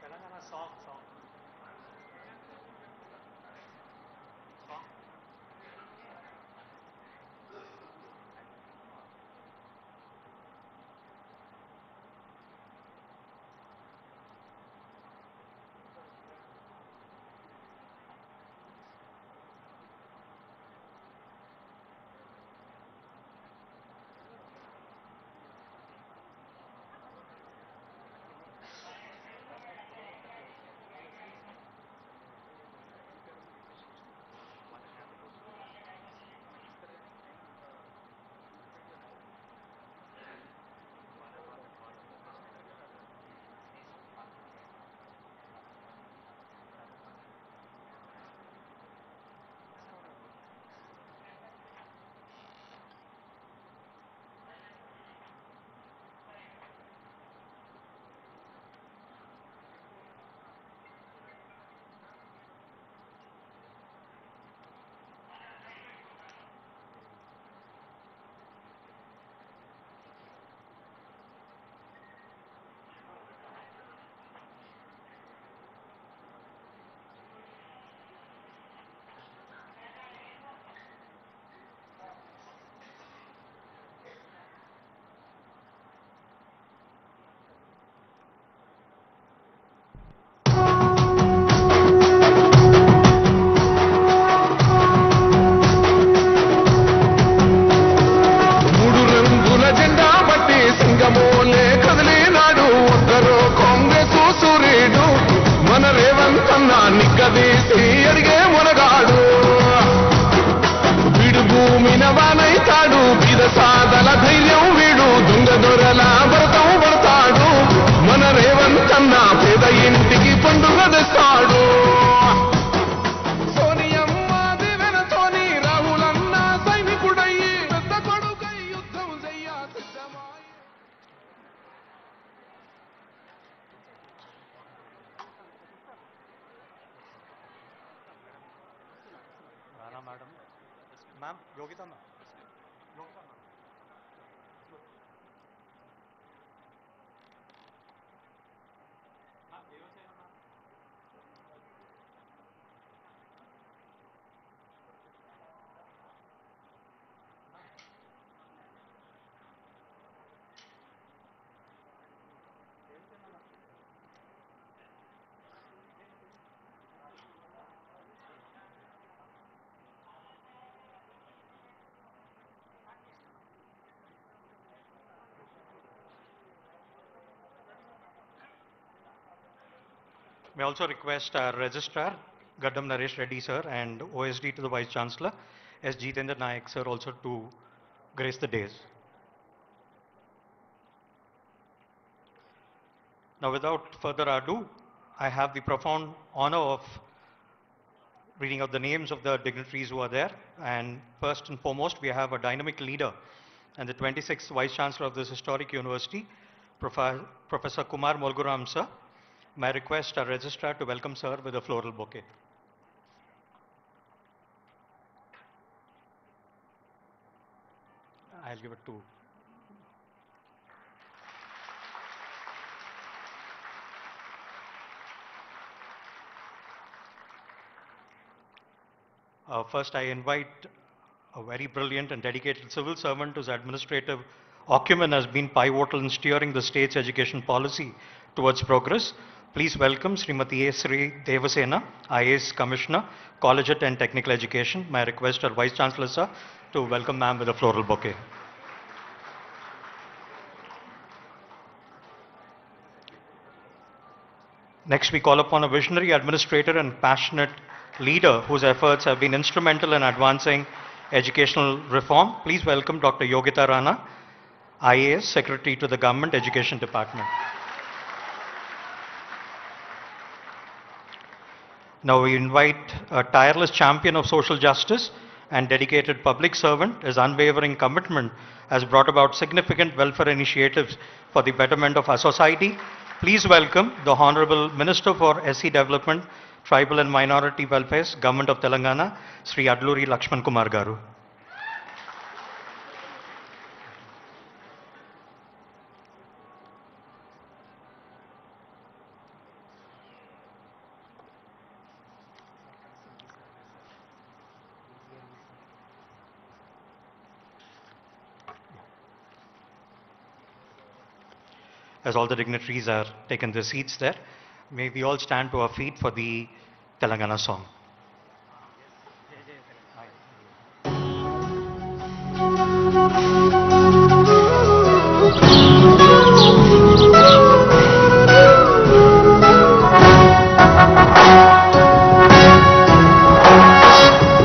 Telangana song song song madam. Ma'am, Yogita ma'am. Yogita ma'am. May also request our Registrar, Gaddam Naresh Reddy sir, and OSD to the Vice Chancellor, S. Jitendra Nayak sir, also to grace the days. Now, without further ado, I have the profound honor of reading out the names of the dignitaries who are there. And first and foremost, we have a dynamic leader and the 26th Vice Chancellor of this historic university, Professor Kumar Molguram sir. May I request our registrar to welcome sir with a floral bouquet. I'll give it to first, I invite a very brilliant and dedicated civil servant whose administrative acumen has been pivotal in steering the state's education policy towards progress. Please welcome Srimati A. Sri Devasena, IAS Commissioner, Collegiate and Technical Education. May I request our Vice Chancellor, sir, to welcome ma'am with a floral bouquet. Next, we call upon a visionary administrator and passionate leader whose efforts have been instrumental in advancing educational reform. Please welcome Dr. Yogita Rana, IAS Secretary to the Government Education Department. Now we invite a tireless champion of social justice and dedicated public servant. His unwavering commitment has brought about significant welfare initiatives for the betterment of our society. Please welcome the Honorable Minister for SC Development, Tribal and Minority Welfare, Government of Telangana, Sri Adluri Lakshman Kumar Garu. As all the dignitaries are taken their seats there, may we all stand to our feet for the Telangana song.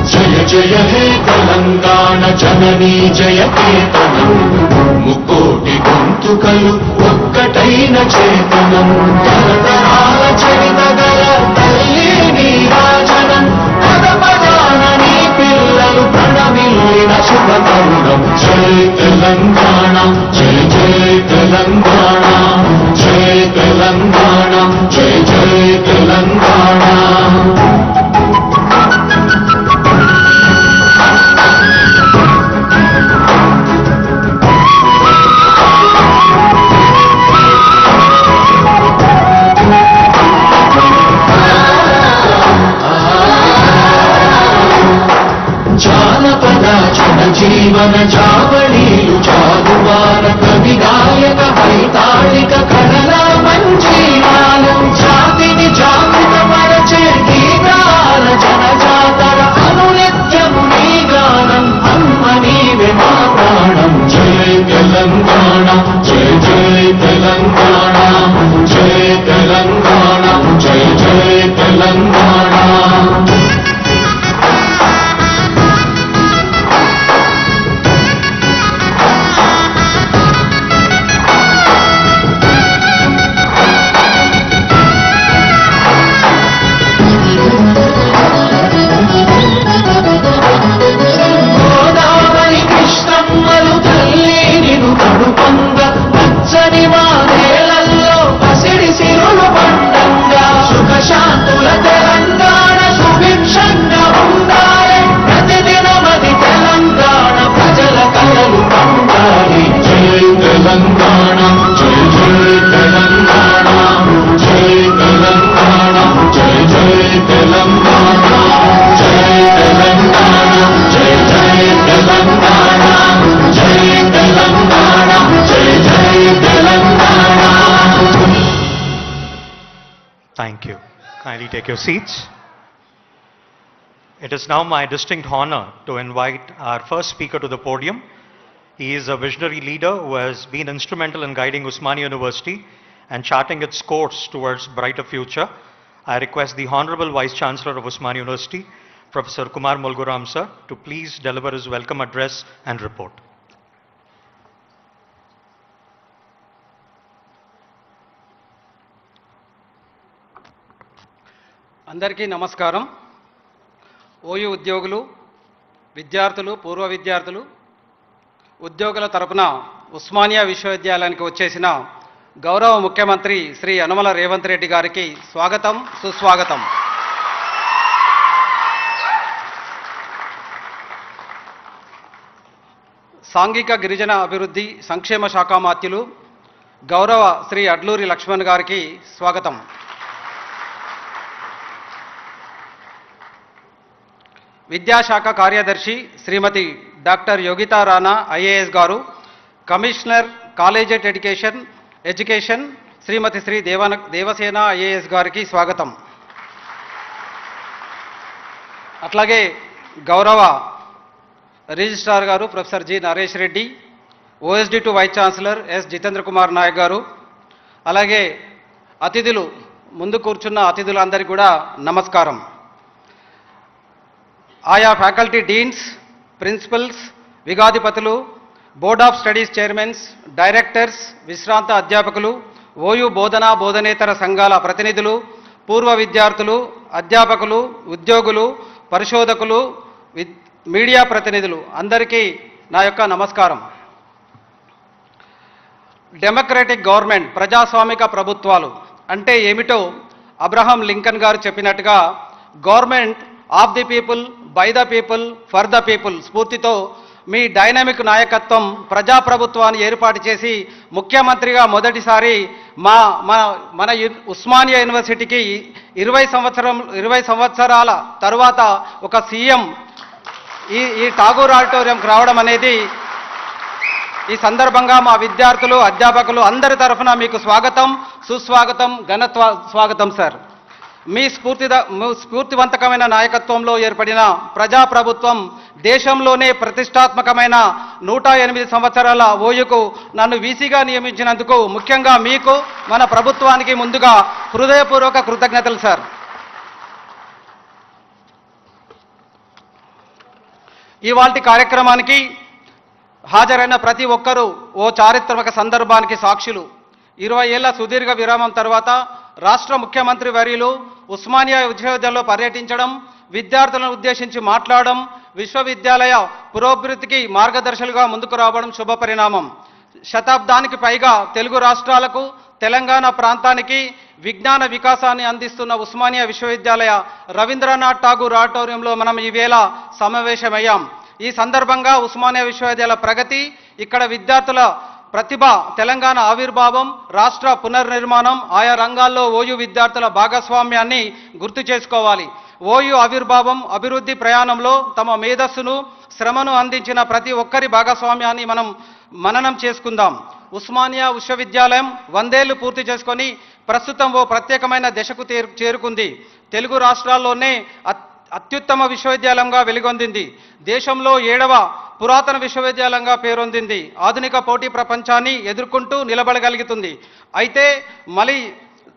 Jaya Jaya He Telangana Janani Jaya Ketanam Mukoti Gontukalu ఒక్కటైన చేతనం తరతరాల చరితగల తల్లి నీరాజనం పద పదాన నీ పిల్లలు ప్రణమిల్లిన శుభతరుణం జై తెలంగాణ జై జై తెలంగాణ జై తెలంగాణ జై జై తెలంగాణ జీవన జావళీలు జాగువార కవిగాయక వైతాళిక కళల మంజీరాలు జాతిని జాగృత మరచే గీతాల జనజాతర అనునిత్యము నీ గానం అమ్మ నీవే మా ప్రాణం జై తెలంగాణ జై జై తెలంగాణ జై తెలంగాణ జై జై Telangana Thank you. Kindly take your seats. It is now my distinct honor to invite our first speaker to the podium. He is a visionary leader who has been instrumental in guiding Osmania University and charting its course towards brighter future. I request the Honorable Vice Chancellor of Osmania University, Professor Kumar Mulguram sir, to please deliver his welcome address and report. అందరికీ నమస్కారం. OU ఉద్యోగులు, విద్యార్థులు, పూర్వ విద్యార్థులు, ఉద్యోగుల తరపున ఉస్మానియా విశ్వవిద్యాలయానికి వచ్చేసిన గౌరవ ముఖ్యమంత్రి శ్రీ యనమల రేవంత్ రెడ్డి గారికి స్వాగతం, సుస్వాగతం. సాంఘిక గిరిజన అభివృద్ధి సంక్షేమ శాఖ మాత్యులు గౌరవ శ్రీ అడ్లూరి లక్ష్మణ్ గారికి స్వాగతం. విద్యాశాఖ కార్యదర్శి Shrimati doctor Yogita Rana IAS garu, commissioner collegiate education Shrimati Shri Devasena IAS గారికి స్వాగతం. అట్లాగే గౌరవ registrar garu professor G Naresh Reddy, OSD to vice chancellor S Jitendra Kumar Nayak garu, అలాగే అతిథులు, ముందు కూర్చున్న అతిథులందరికీ కూడా నమస్కారం. ఆయా ఫ్యాకల్టీ డీన్స్, ప్రిన్సిపల్స్, విగాధిపతులు, board of studies chairmans, directors, విశ్రాంత అధ్యాపకులు, ఓయూ బోధనా బోధనేతర సంఘాల ప్రతినిధులు, పూర్వ విద్యార్థులు, అధ్యాపకులు, ఉద్యోగులు, పరిశోధకులు, మీడియా ప్రతినిధులు అందరికీ నా యొక్క నమస్కారం. డెమోక్రటిక్ గవర్నమెంట్, ప్రజాస్వామిక ప్రభుత్వాలు అంటే ఏమిటో అబ్రహాం లింకన్ గారు చెప్పినట్టుగా government of the people, by the people, for the people స్ఫూర్తితో మీ డైనమిక్ నాయకత్వం ప్రజాప్రభుత్వాన్ని ఏర్పాటు చేసి ముఖ్యమంత్రిగా మొదటిసారి మన ఉస్మానియా యూనివర్సిటీకి 20 సంవత్సరాల తర్వాత ఒక సీఎం ఈ ఠాగూర్ ఆడిటోరియంకి రావడం అనేది ఈ సందర్భంగా మా విద్యార్థులు, అధ్యాపకులు అందరి తరఫున మీకు స్వాగతం, సుస్వాగతం, ఘన స్వాగతం సార్. మీ స్ఫూర్తివంతకమైన నాయకత్వంలో ఏర్పడిన ప్రజాప్రభుత్వం దేశంలోనే ప్రతిష్టాత్మకమైన 108 సంవత్సరాల ఓయూకు నన్ను వీసీగా నియమించినందుకు ముఖ్యంగా మీకు, మన ప్రభుత్వానికి ముందుగా హృదయపూర్వక కృతజ్ఞతలు సార్. ఇవాల్టి కార్యక్రమానికి హాజరైన ప్రతి ఒక్కరూ ఓ చారిత్రక సందర్భానికి సాక్షులు. 20 ఏళ్ల సుదీర్ఘ విరామం తర్వాత రాష్ట్ర ముఖ్యమంత్రి వర్యులు ఉస్మానియా విశ్వవిద్యాలయంలో పర్యటించడం, విద్యార్థులను ఉద్దేశించి మాట్లాడడం, విశ్వవిద్యాలయ పురోభివృద్ధికి మార్గదర్శకులుగా ముందుకు రావడం శుభ పరిణామం. శతాబ్దానికి పైగా తెలుగు రాష్ట్రాలకు, తెలంగాణ ప్రాంతానికి విజ్ఞాన వికాసాన్ని అందిస్తున్న ఉస్మానియా విశ్వవిద్యాలయ రవీంద్రనాథ్ ఠాగూర్ ఆడిటోరియంలో మనం ఈవేళ సమావేశమయ్యాం. ఈ సందర్భంగా ఉస్మానియా విశ్వవిద్యాలయ ప్రగతి, ఇక్కడ విద్యార్థుల ప్రతిభ, తెలంగాణ ఆవిర్భావం, రాష్ట్ర పునర్నిర్మాణం, ఆయా రంగాల్లో ఓయూ విద్యార్థుల భాగస్వామ్యాన్ని గుర్తు చేసుకోవాలి. ఓయూ ఆవిర్భావం, అభివృద్ధి ప్రయాణంలో తమ మేధస్సును, శ్రమను అందించిన ప్రతి ఒక్కరి భాగస్వామ్యాన్ని మనం మననం చేసుకుందాం. ఉస్మానియా విశ్వవిద్యాలయం 100 ఏళ్లు పూర్తి చేసుకొని ప్రస్తుతం ఓ ప్రత్యేకమైన దశకు చేరుకుంది. తెలుగు రాష్ట్రాల్లోనే అత్యుత్తమ విశ్వవిద్యాలయంగా వెలుగొందింది. దేశంలో 7వ పురాతన విశ్వవిద్యాలయంగా పేరొందింది. ఆధునిక పోటీ ప్రపంచాన్ని ఎదుర్కొంటూ నిలబడగలుగుతుంది. అయితే మళ్ళీ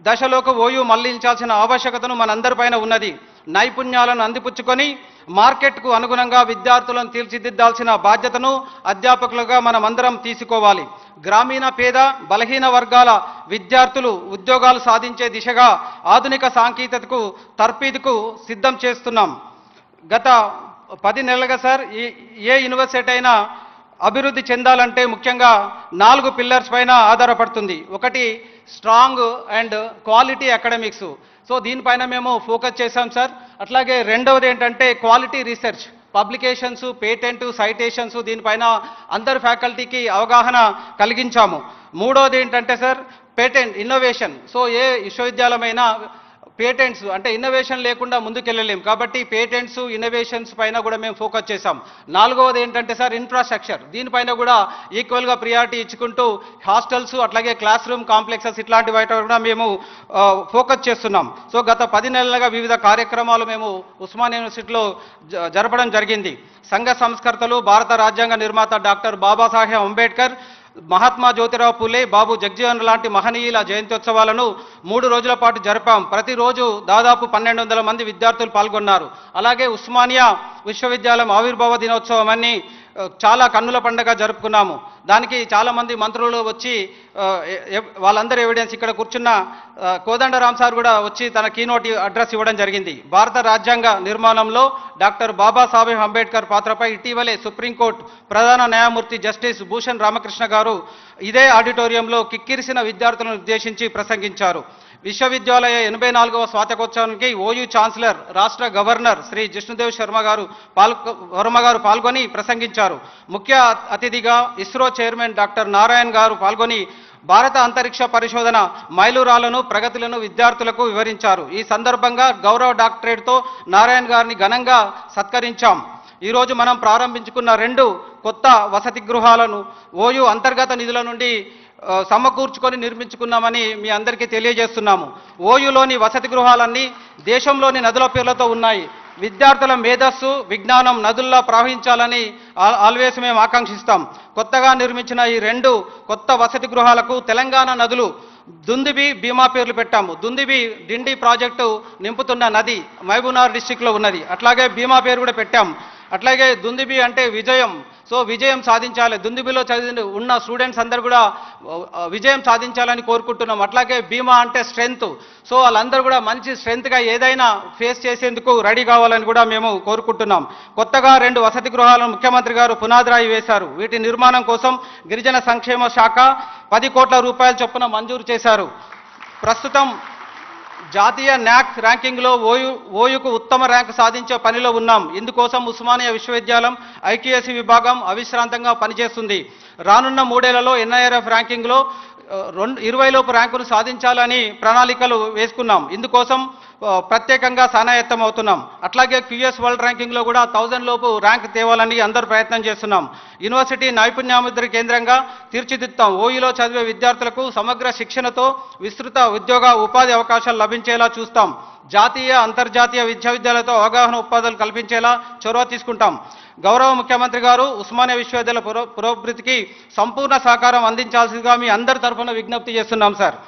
దశలోకి ఓయూ మళ్లించాల్సిన ఆవశ్యకతను మనందరిపైన ఉన్నది. నైపుణ్యాలను అందిపుచ్చుకొని మార్కెట్కు అనుగుణంగా విద్యార్థులను తీర్చిదిద్దాల్సిన బాధ్యతను అధ్యాపకులుగా మనమందరం తీసుకోవాలి. గ్రామీణ పేద, బలహీన వర్గాల విద్యార్థులు ఉద్యోగాలు సాధించే దిశగా ఆధునిక సాంకేతికతకు తర్ఫీదుకు సిద్ధం చేస్తున్నాం. గత 10 నెలలుగా సార్ ఏ యూనివర్సిటీ అయినా అభివృద్ధి చెందాలంటే ముఖ్యంగా 4 పిల్లర్స్ పైన ఆధారపడుతుంది. ఒకటి strong and quality academics. So దీనిపైన మేము ఫోకస్ చేశాం సార్. అట్లాగే రెండవది ఏంటంటే quality research, publications, patent, citations, దీనిపైన అందరు ఫ్యాకల్టీకి అవగాహన కలిగించాము. మూడవది ఏంటంటే సార్ పేటెంట్ ఇన్నోవేషన్. సో ఏ విశ్వవిద్యాలయమైనా పేటెంట్స్ అంటే ఇన్నోవేషన్ లేకుండా ముందుకెళ్ళలేం కాబట్టి పేటెంట్స్, ఇన్నోవేషన్స్ పైన కూడా మేము ఫోకస్ చేశాం. నాలుగవది ఏంటంటే సార్ ఇన్ఫ్రాస్ట్రక్చర్, దీనిపైన కూడా ఈక్వల్గా ప్రియారిటీ ఇచ్చుకుంటూ హాస్టల్స్, అట్లాగే క్లాస్ రూమ్ కాంప్లెక్సెస్ ఇట్లాంటి వాటి కూడా మేము ఫోకస్ చేస్తున్నాం. సో గత 10 నెలలుగా వివిధ కార్యక్రమాలు మేము ఉస్మానియా యూనివర్సిటీలో జరపడం జరిగింది. సంఘ సంస్కర్తలు, భారత రాజ్యాంగ నిర్మాత డాక్టర్ బాబాసాహెబ్ అంబేద్కర్, మహాత్మా జ్యోతిరావు పూలే, బాబు జగ్జీవన్ లాంటి మహనీయుల జయంత్యోత్సవాలను 3 రోజుల పాటు జరిపాం. ప్రతిరోజు దాదాపు 1200 మంది విద్యార్థులు పాల్గొన్నారు. అలాగే ఉస్మానియా విశ్వవిద్యాలయం ఆవిర్భావ దినోత్సవం అని చాలా కన్నుల పండుగ జరుపుకున్నాము. దానికి చాలామంది మంత్రులు వచ్చి వాళ్ళందరూ ఎవిడెన్స్, ఇక్కడ కూర్చున్న కోదండరామ్ సార్ కూడా వచ్చి తన కీనోట్ అడ్రస్ ఇవ్వడం జరిగింది. భారత రాజ్యాంగ నిర్మాణంలో డాక్టర్ బాబాసాహెబ్ అంబేద్కర్ పాత్రపై ఇటీవలే సుప్రీంకోర్టు ప్రధాన న్యాయమూర్తి జస్టిస్ భూషణ్ రామకృష్ణ గారు ఇదే ఆడిటోరియంలో కిక్కిరిసిన విద్యార్థులను ఉద్దేశించి ప్రసంగించారు. విశ్వవిద్యాలయ 84వ స్వాతంత్రోత్సవానికి ఓయూ ఛాన్సలర్, రాష్ట్ర గవర్నర్ శ్రీ జిష్ణుదేవ్ వర్మ గారు పాల్గొని ప్రసంగించారు. ముఖ్య అతిథిగా ఇస్రో చైర్మన్ డాక్టర్ నారాయణ్ గారు పాల్గొని భారత అంతరిక్ష పరిశోధన మైలురాళ్లను, ప్రగతులను విద్యార్థులకు వివరించారు. ఈ సందర్భంగా గౌరవ డాక్టరేట్తో నారాయణ్ గారిని ఘనంగా సత్కరించాం. ఈరోజు మనం ప్రారంభించుకున్న 2 కొత్త వసతి గృహాలను ఓయూ అంతర్గత నిధుల నుండి సమకూర్చుకొని నిర్మించుకున్నామని మీ అందరికీ తెలియజేస్తున్నాము. ఓయూలోని వసతి గృహాలన్నీ దేశంలోని నదుల పేర్లతో ఉన్నాయి. విద్యార్థుల మేధస్సు, విజ్ఞానం నదుల్లా ప్రవహించాలని ఆల్వేస్ మేము ఆకాంక్షిస్తాం. కొత్తగా నిర్మించిన ఈ 2 కొత్త వసతి గృహాలకు తెలంగాణ నదులు దుందిబి, భీమా పేర్లు పెట్టాము. దుందిబి డిండి ప్రాజెక్టు నింపుతున్న నది మహబూబ్నగర్ డిస్టిక్లో ఉన్నది. అట్లాగే భీమా పేరు కూడా పెట్టాం. అట్లాగే దుందిబి అంటే విజయం. సో విజయం సాధించాలి, దుందిబిలో చదివి ఉన్న స్టూడెంట్స్ అందరూ కూడా విజయం సాధించాలని కోరుకుంటున్నాం. అట్లాగే భీమా అంటే స్ట్రెంగ్త్. సో వాళ్ళందరూ కూడా మంచి స్ట్రెంగ్త్గా ఏదైనా ఫేస్ చేసేందుకు రెడీ కావాలని కూడా మేము కోరుకుంటున్నాం. కొత్తగా 2 వసతి గృహాలను ముఖ్యమంత్రి గారు పునాదిరాయి వేశారు. వీటి నిర్మాణం కోసం గిరిజన సంక్షేమ శాఖ 10 కోట్ల రూపాయల చొప్పున మంజూరు చేశారు. ప్రస్తుతం జాతీయ న్యాక్ ర్యాంకింగ్లో ఓయుకు ఉత్తమ ర్యాంకు సాధించే పనిలో ఉన్నాం. ఇందుకోసం ఉస్మానియా విశ్వవిద్యాలయం ఐక్యూఎస్సీ విభాగం అవిశ్రాంతంగా పనిచేస్తుంది. రానున్న 3 ఏళ్లలో ఎన్ఐఆర్ఎఫ్ ర్యాంకింగ్లో 20 ర్యాంకును సాధించాలని ప్రణాళికలు వేసుకున్నాం. ఇందుకోసం ప్రత్యేకంగా సన్నాయత్తం అవుతున్నాం. అట్లాగే క్యూఎస్ వరల్డ్ ర్యాంకింగ్లో కూడా 1000 ర్యాంక్ తేవాలని అందరూ ప్రయత్నం చేస్తున్నాం. యూనివర్సిటీ నైపుణ్యాభివృద్ధి కేంద్రంగా తీర్చిదిద్దాం. ఓయూలో చదివే విద్యార్థులకు సమగ్ర శిక్షణతో విస్తృత ఉద్యోగ ఉపాధి అవకాశాలు లభించేలా చూస్తాం. జాతీయ అంతర్జాతీయ విశ్వవిద్యాలయాలతో అవగాహన ఉపాధులు కల్పించేలా చొరవ తీసుకుంటాం. గౌరవ ముఖ్యమంత్రి గారు ఉస్మానియా విశ్వవిద్యాలయ పురోభివృద్ధికి సంపూర్ణ సహకారం అందించాల్సిందిగా మీ అందరి తరఫున విజ్ఞప్తి చేస్తున్నాం సార్.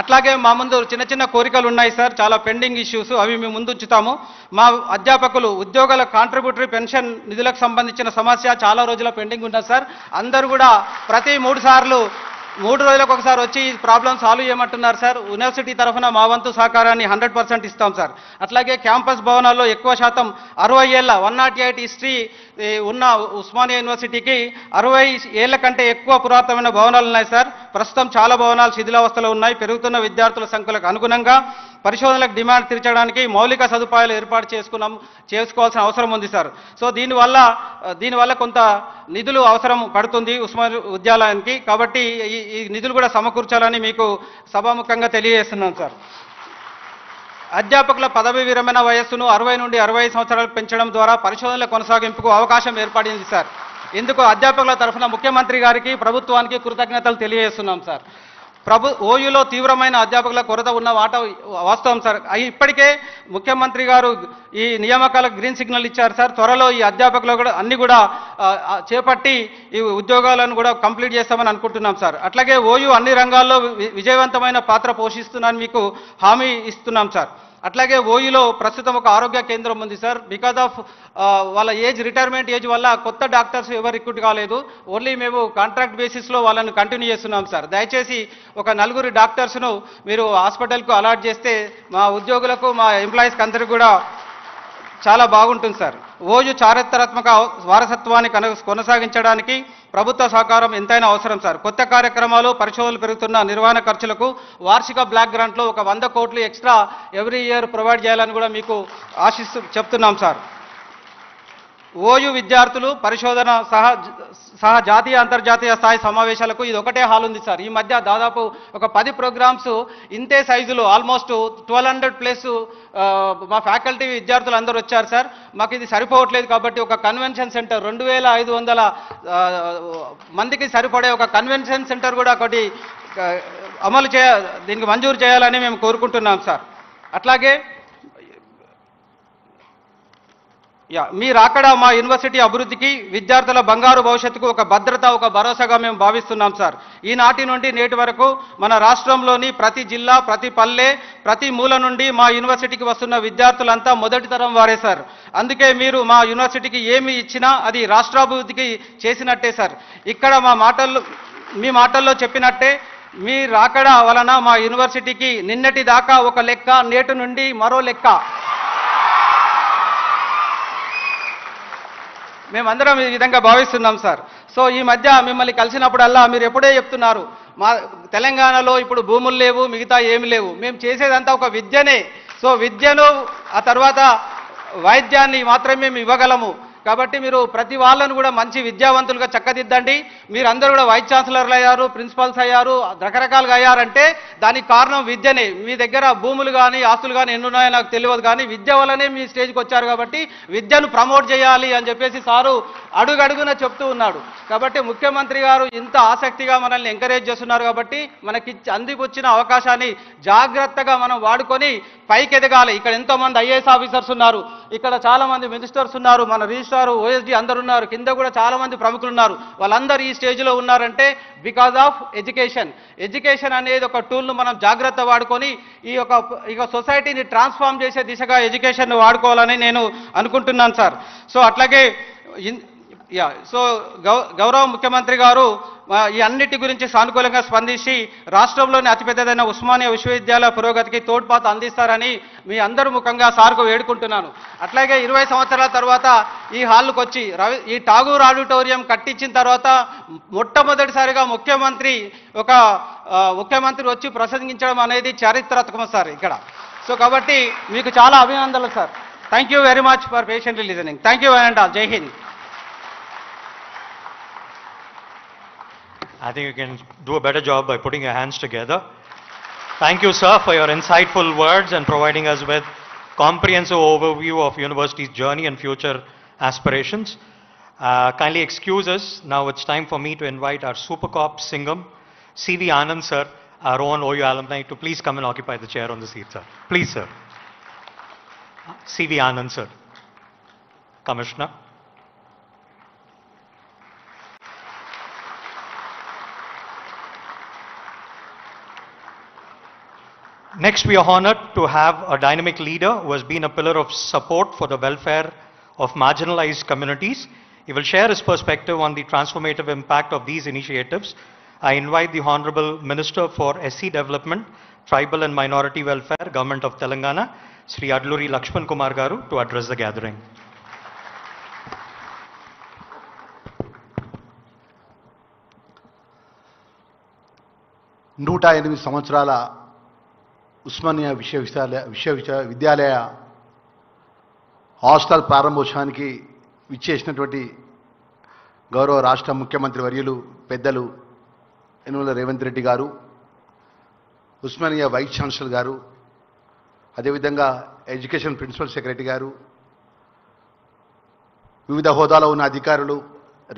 అట్లాగే మా ముందు చిన్న చిన్న కోరికలు ఉన్నాయి సార్, చాలా పెండింగ్ ఇష్యూస్, అవి మేము ముందు ఉంచుతాము. మా అధ్యాపకులు ఉద్యోగుల కాంట్రిబ్యూటరీ పెన్షన్ నిధులకు సంబంధించిన సమస్య చాలా రోజుల పెండింగ్ ఉంటుంది సార్. అందరూ కూడా ప్రతి 3 రోజులకు ఒకసారి వచ్చి ఈ ప్రాబ్లం సాల్వ్ చేయమంటున్నారు సార్. యూనివర్సిటీ తరఫున మా వంతు సహకారాన్ని 100% ఇస్తాం సార్. అట్లాగే క్యాంపస్ భవనాల్లో ఎక్కువ శాతం 60 ఏళ్ల 108 హిస్టరీ ఉన్న ఉస్మానియా యూనివర్సిటీకి 60 ఏళ్ల కంటే ఎక్కువ పురాతనమైన భవనాలు ఉన్నాయి సార్. ప్రస్తుతం చాలా భవనాలు శిథిలావస్థలో ఉన్నాయి. పెరుగుతున్న విద్యార్థుల సంఖ్యలకు అనుగుణంగా పరిశోధనలకు డిమాండ్ తీర్చడానికి మౌలిక సదుపాయాలు ఏర్పాటు చేసుకోవాల్సిన అవసరం ఉంది సార్. సో దీనివల్ల కొంత నిధులు అవసరం పడుతుంది ఉస్మానియా విద్యాలయానికి. కాబట్టి ఈ నిధులు కూడా సమకూర్చాలని మీకు సభాముఖంగా తెలియజేస్తున్నాను సార్. అధ్యాపకుల పదవి విరమణ వయస్సును 60 నుండి 65 సంవత్సరాలకు పెంచడం ద్వారా పరిశోధనల కొనసాగింపుకు అవకాశం ఏర్పడింది సార్. ఇందుకు అధ్యాపకుల తరఫున ముఖ్యమంత్రి గారికి ప్రభుత్వానికి కృతజ్ఞతలు తెలియజేస్తున్నాం సార్. ఓయూలో తీవ్రమైన అధ్యాపకుల కొరత ఉన్న వాస్తవం సార్. ఇప్పటికే ముఖ్యమంత్రి గారు ఈ నియామకాలకు గ్రీన్ సిగ్నల్ ఇచ్చారు సార్. త్వరలో ఈ అధ్యాపకులు కూడా అన్ని కూడా చేపట్టి ఈ ఉద్యోగాలను కూడా కంప్లీట్ చేస్తామని అనుకుంటున్నాం సార్. అట్లాగే ఓయూ అన్ని రంగాల్లో విజయవంతమైన పాత్ర పోషిస్తుందని మీకు హామీ ఇస్తున్నాం సార్. అట్లాగే ఓయూలో ప్రస్తుతం ఒక ఆరోగ్య కేంద్రం ఉంది సార్. బికాజ్ ఆఫ్ వాళ్ళ రిటైర్మెంట్ ఏజ్ వల్ల కొత్త డాక్టర్స్ ఎవరు రిక్రూట్ కాలేదు. ఓన్లీ మేము కాంట్రాక్ట్ బేసిస్లో వాళ్ళని కంటిన్యూ చేస్తున్నాం సార్. దయచేసి ఒక 4 డాక్టర్స్ను మీరు హాస్పిటల్కు అలాట్ చేస్తే మా ఉద్యోగులకు మా ఎంప్లాయీస్కి అందరికీ కూడా చాలా బాగుంటుంది సార్. ఓయూ చారిత్రాత్మక వారసత్వాన్ని కొనసాగించడానికి ప్రభుత్వ సహకారం ఎంతైనా అవసరం సార్. కొత్త కార్యక్రమాలు పరిశోధనలు పెరుగుతున్న నిర్వహణ ఖర్చులకు వార్షిక బ్లాక్ గ్రాంట్లో ఒక 100 కోట్లు ఎక్స్ట్రా ఎవ్రీ ఇయర్ ప్రొవైడ్ చేయాలని కూడా మీకు చెప్తున్నాం సార్. ఓయూ విద్యార్థులు పరిశోధన సహా జాతీయ అంతర్జాతీయ స్థాయి సమావేశాలకు ఇది ఒకటే హాల్ ఉంది సార్. ఈ మధ్య దాదాపు ఒక 10 ప్రోగ్రామ్స్ ఇంతే సైజులో ఆల్మోస్ట్ 1200+ మా ఫ్యాకల్టీ విద్యార్థులు అందరూ వచ్చారు సార్. మాకు ఇది సరిపోవట్లేదు కాబట్టి ఒక కన్వెన్షన్ సెంటర్ 2500 మందికి సరిపడే ఒక కన్వెన్షన్ సెంటర్ కూడా ఒకటి దీనికి మంజూరు చేయాలని మేము కోరుకుంటున్నాం సార్. అట్లాగే మీరు అక్కడ మా యూనివర్సిటీ అభివృద్ధికి విద్యార్థుల బంగారు భవిష్యత్తుకు ఒక భద్రత, ఒక భరోసాగా మేము భావిస్తున్నాం సార్. ఈనాటి నుండి నేటి వరకు మన రాష్ట్రంలోని ప్రతి జిల్లా, ప్రతి పల్లె, ప్రతి మూల నుండి మా యూనివర్సిటీకి వస్తున్న విద్యార్థులంతా మొదటి తరం వారే సార్. అందుకే మీరు మా యూనివర్సిటీకి ఏమి ఇచ్చినా అది రాష్ట్రాభివృద్ధికి చేసినట్టే సార్. ఇక్కడ మీ మాటల్లో చెప్పినట్టే మీ రాకడ వలన మా యూనివర్సిటీకి నిన్నటి దాకా ఒక లెక్క, నేటి నుండి మరో లెక్క. మేమందరం ఈ విధంగా భావిస్తున్నాం సార్. సో ఈ మధ్య మిమ్మల్ని కలిసినప్పుడల్లా మీరు ఎప్పుడే చెప్తున్నారు మా తెలంగాణలో ఇప్పుడు భూములు లేవు, మిగతా ఏమి లేవు. మేము చేసేదంతా ఒక విద్యనే. సో విద్యను ఆ తర్వాత వైద్యాన్ని మాత్రమే మేము ఇవ్వగలము. కాబట్టి మీరు ప్రతి వాళ్ళను కూడా మంచి విద్యావంతులుగా చక్కదిద్దండి. మీరందరూ కూడా వైస్ ఛాన్సలర్లు అయ్యారు, ప్రిన్సిపల్స్ అయ్యారు, రకరకాలుగా అయ్యారంటే దానికి కారణం విద్యనే. మీ దగ్గర భూములు కానీ ఆస్తులు కానీ ఎన్ని ఉన్నాయో నాకు తెలియదు, కానీ విద్య వల్లనే మీ స్టేజ్కి వచ్చారు. కాబట్టి విద్యను ప్రమోట్ చేయాలి అని చెప్పేసి సారు అడుగడుగున చెప్తూ ఉన్నాడు. కాబట్టి ముఖ్యమంత్రి గారు ఇంత ఆసక్తిగా మనల్ని ఎంకరేజ్ చేస్తున్నారు. కాబట్టి మనకి అందిపుచ్చిన అవకాశాన్ని జాగ్రత్తగా మనం వాడుకొని పైకి ఎదగాలి. ఇక్కడ ఎంతోమంది ఐఏఎస్ ఆఫీసర్స్ ఉన్నారు, ఇక్కడ చాలామంది మినిస్టర్స్ ఉన్నారు, మన రిజిస్ట్రార్, ఓఎస్డీ అందరు ఉన్నారు, కింద కూడా చాలామంది ప్రముఖులు ఉన్నారు. వాళ్ళందరూ ఈ స్టేజ్లో ఉన్నారంటే బికాజ్ ఆఫ్ ఎడ్యుకేషన్. ఎడ్యుకేషన్ అనేది ఒక టూల్ను మనం జాగ్రత్త వాడుకొని ఈ యొక్క సొసైటీని ట్రాన్స్ఫార్మ్ చేసే దిశగా ఎడ్యుకేషన్ వాడుకోవాలని నేను అనుకుంటున్నాను సార్. సో అట్లాగే సో గౌరవ ముఖ్యమంత్రి గారు ఈ అన్నిటి గురించి సానుకూలంగా స్పందించి రాష్ట్రంలోని అతిపెద్దదైన ఉస్మానియా విశ్వవిద్యాలయ పురోగతికి తోడ్పాటు అందిస్తారని మీ అందరి ముఖంగా సార్కు వేడుకుంటున్నాను. అట్లాగే 20 సంవత్సరాల తర్వాత ఈ హాల్కు వచ్చి ఈ ఠాగూర్ ఆడిటోరియం కట్టించిన తర్వాత మొట్టమొదటిసారిగా ముఖ్యమంత్రి వచ్చి ప్రసంగించడం అనేది చారిత్రాత్మకం సార్ ఇక్కడ. సో కాబట్టి మీకు చాలా అభినందనలు sir. Thank you very much for patiently listening. Thank you and జై Hind. I think you can do a better job by putting your hands together. Thank you, sir, for your insightful words and providing us with comprehensive overview of university's journey and future aspirations. Kindly excuse us. Now it's time for me to invite our Super Cop Singham, C.V. Anand, sir, our own OU alumni, to please come and occupy the chair on the seat, sir. Please, sir. C.V. Anand, sir. Commissioner. Next, we are honored to have a dynamic leader who has been a pillar of support for the welfare of marginalized communities. He will share his perspective on the transformative impact of these initiatives. I invite the Honorable Minister for SC Development, Tribal and Minority Welfare, Government of Telangana, Sri Adluri Lakshman Kumar Garu, to address the gathering. నూట 8 సంవత్సరాల ఉస్మానియా విశ్వవిద్యాలయ hostel ప్రారంభోత్సవానికి విచ్చేసినటువంటి గౌరవ రాష్ట్ర ముఖ్యమంత్రి వర్యులు పెద్దలు యనమల రేవంత్ రెడ్డి గారు, ఉస్మానియా వైస్ ఛాన్సలర్ గారు, అదేవిధంగా ఎడ్యుకేషన్ ప్రిన్సిపల్ సెక్రటరీ గారు, వివిధ హోదాలో ఉన్న అధికారులు,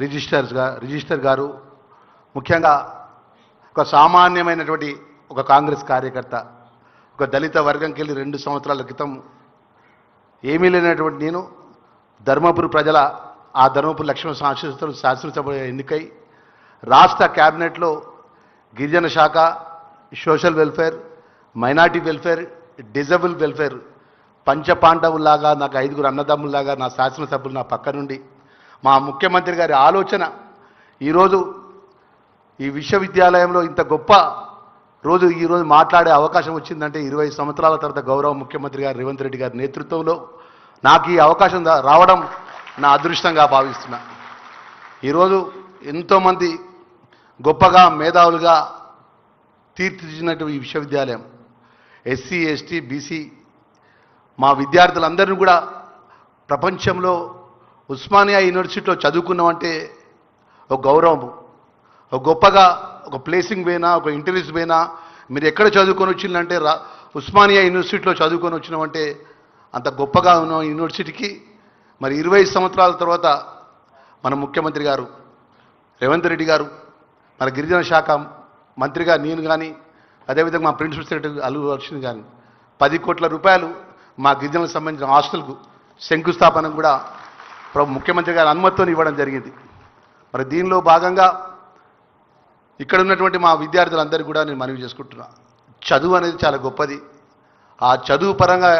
రిజిస్టర్ గారు, ముఖ్యంగా ఒక సామాన్యమైనటువంటి ఒక కాంగ్రెస్ కార్యకర్త, ఒక దళిత వర్గంకి వెళ్ళి 2 సంవత్సరాల క్రితం ఏమీ లేనటువంటి నేను ధర్మపురి ప్రజల ఆ ధర్మపురి లక్ష్మణ శాసనసభ ఎన్నికై రాష్ట్ర క్యాబినెట్లో గిరిజన శాఖ, social welfare, minority welfare, disable welfare పంచపాండవుల్లాగా నాకు 5 అన్నదమ్ముల్లాగా నా శాసనసభ్యులు నా పక్క నుండి మా ముఖ్యమంత్రి గారి ఆలోచన ఈరోజు ఈ విశ్వవిద్యాలయంలో ఇంత గొప్ప ఈరోజు మాట్లాడే అవకాశం వచ్చిందంటే 20 సంవత్సరాల తర్వాత గౌరవ ముఖ్యమంత్రి గారు రేవంత్ రెడ్డి గారి నేతృత్వంలో నాకు ఈ అవకాశం రావడం నా అదృష్టంగా భావిస్తున్నా. ఈరోజు ఎంతోమంది గొప్పగా మేధావులుగా తీర్చిదిద్దినటువంటి ఈ విశ్వవిద్యాలయం ఎస్సీ, ఎస్టీ, బీసీ మా విద్యార్థులందరినీ కూడా ప్రపంచంలో ఉస్మానియా యూనివర్సిటీలో చదువుకున్నామంటే ఒక గౌరవం, ఒక గొప్పగా ఒక ప్లేసింగ్ పోయినా, ఒక ఇంటర్వ్యూస్ పోయినా మీరు ఎక్కడ చదువుకొని వచ్చిందంటే ఉస్మానియా యూనివర్సిటీలో చదువుకొని వచ్చినామంటే అంత గొప్పగా ఉన్న యూనివర్సిటీకి మరి 20 సంవత్సరాల తర్వాత మన ముఖ్యమంత్రి గారు రేవంత్ రెడ్డి గారు, మన గిరిజన శాఖ మంత్రిగా నేను కానీ, అదేవిధంగా మా ప్రిన్సిపల్ సెక్రటరీ అల్లు అర్షిని కానీ 10 కోట్ల రూపాయలు మా గిరిజనలకు సంబంధించిన హాస్టల్కు శంకుస్థాపన కూడా ముఖ్యమంత్రి గారి అనుమతితో ఇవ్వడం జరిగింది. మరి దీనిలో భాగంగా ఇక్కడ ఉన్నటువంటి మా విద్యార్థులందరికీ కూడా నేను మనవి చేసుకుంటున్నా, చదువు అనేది చాలా గొప్పది. ఆ చదువు పరంగా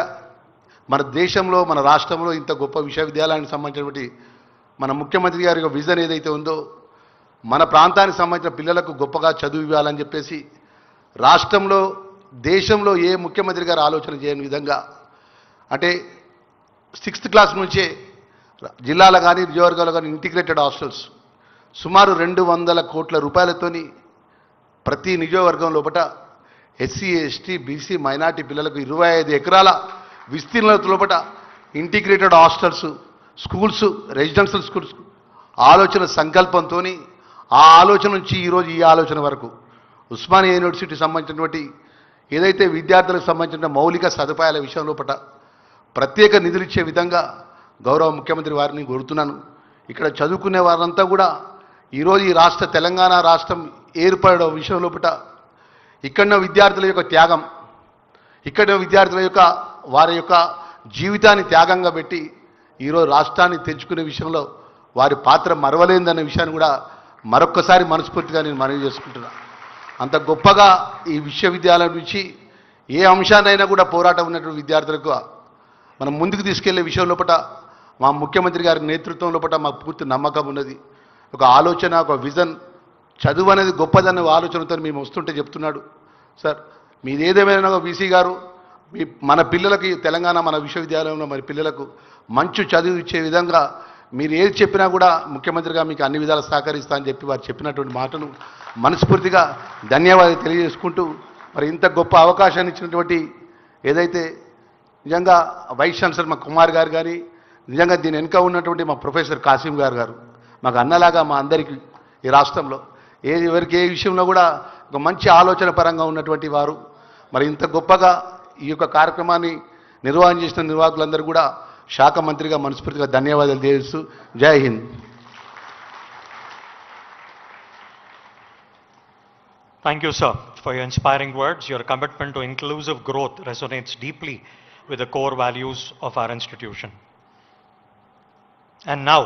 మన దేశంలో, మన రాష్ట్రంలో ఇంత గొప్ప విశ్వవిద్యాలయానికి సంబంధించినటువంటి మన ముఖ్యమంత్రి గారి యొక్క విజన్ ఏదైతే ఉందో, మన ప్రాంతానికి సంబంధించిన పిల్లలకు గొప్పగా చదువు ఇవ్వాలని చెప్పేసి రాష్ట్రంలో, దేశంలో ఏ ముఖ్యమంత్రి గారు ఆలోచన చేయని విధంగా, అంటే 6th క్లాస్ నుంచే జిల్లాలో కానీ నియోజకవర్గాల్లో కానీ ఇంటిగ్రేటెడ్ హాస్టల్స్ సుమారు 200 కోట్ల రూపాయలతోని ప్రతి నియోజకవర్గం లోపల ఎస్సీ, ఎస్టీ, బీసీ, మైనార్టీ పిల్లలకు 25 ఎకరాల విస్తీర్ణత లోపల integrated hostels, schools, residential schools ఆలోచన సంకల్పంతో ఆ ఆలోచన నుంచి ఈరోజు ఈ ఆలోచన వరకు ఉస్మానియా యూనివర్సిటీ సంబంధించినటువంటి ఏదైతే విద్యార్థులకు సంబంధించిన మౌలిక సదుపాయాల విషయం లోపల ప్రత్యేక నిధులు ఇచ్చే విధంగా గౌరవ ముఖ్యమంత్రి వారిని కోరుతున్నాను. ఇక్కడ చదువుకునే వారంతా కూడా ఈరోజు ఈ రాష్ట్ర తెలంగాణ రాష్ట్రం ఏర్పడడం విషయం లోపల ఇక్కడున్న విద్యార్థుల యొక్క త్యాగం, ఇక్కడున్న విద్యార్థుల యొక్క వారి యొక్క జీవితాన్ని త్యాగంగా పెట్టి ఈరోజు రాష్ట్రాన్ని తెంచుకునే విషయంలో వారి పాత్ర మరవలేదన్న విషయాన్ని కూడా మరొక్కసారి మనస్ఫూర్తిగా నేను మనవి చేసుకుంటున్నా. అంత గొప్పగా ఈ విశ్వవిద్యాలయం నుంచి ఏ అంశాన్నైనా కూడా పోరాటం ఉన్నటువంటి విద్యార్థులకు మనం ముందుకు తీసుకెళ్లే విషయం లోపల మా ముఖ్యమంత్రి గారి నేతృత్వంలో పట్ల మాకు పూర్తి నమ్మకం ఉన్నది. ఒక ఆలోచన, ఒక విజన్, చదువు అనేది గొప్పదన్న ఆలోచనతో మేము వస్తుంటే చెప్తున్నాడు. సార్ మీది ఏదేమైనా బీసీ గారు మన పిల్లలకి తెలంగాణ మన విశ్వవిద్యాలయంలో మరి పిల్లలకు మంచి చదువు ఇచ్చే విధంగా మీరు ఏది చెప్పినా కూడా ముఖ్యమంత్రిగా మీకు అన్ని విధాలు సహకరిస్తా అని చెప్పి వారు చెప్పినటువంటి మాటను మనస్ఫూర్తిగా ధన్యవాదాలు తెలియజేసుకుంటూ, మరి ఇంత గొప్ప అవకాశాన్ని ఇచ్చినటువంటి ఏదైతే నిజంగా వైస్ ఛాన్సలర్ మా కుమార్ గారు కానీ, నిజంగా దీని వెనుక ఉన్నటువంటి మా ప్రొఫెసర్ కాసిం గారు మాకు అన్నలాగా మా అందరికీ ఈ రాష్ట్రంలో ఎవరికి ఏ విషయంలో కూడా ఒక మంచి ఆలోచన పరంగా ఉన్నటువంటి వారు, మరి ఇంత గొప్పగా ఈ యొక్క కార్యక్రమాన్ని నిర్వహణ చేసిన నిర్వాహకులందరూ కూడా శాఖ మంత్రిగా మనస్ఫూర్తిగా ధన్యవాదాలు తెలియజేస్తూ జై Hind. Thank you, sir, for your inspiring words. Your commitment to inclusive growth resonates deeply with the core values of our institution. And now,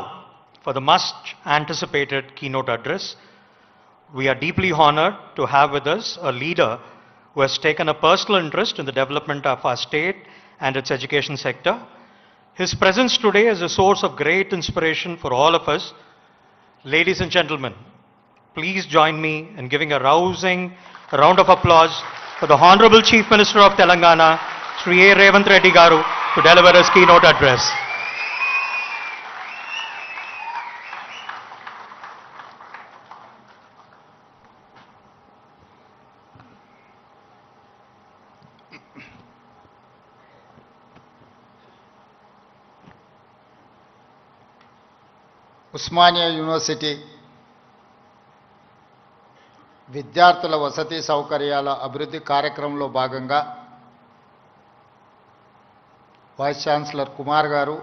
for the much-anticipated keynote address, we are deeply honored to have with us a leader who has taken a personal interest in the development of our state and its education sector. His presence today is a source of great inspiration for all of us. Ladies and gentlemen, please join me in giving a rousing round of applause for the Honorable Chief Minister of Telangana, Shri A. Revanth Reddy Garu, to deliver his keynote address. Osmania university విద్యార్థుల వసతి సౌకర్యాల అభివృద్ధి కార్యక్రమంలో భాగంగా vice chancellor Kumar గారు,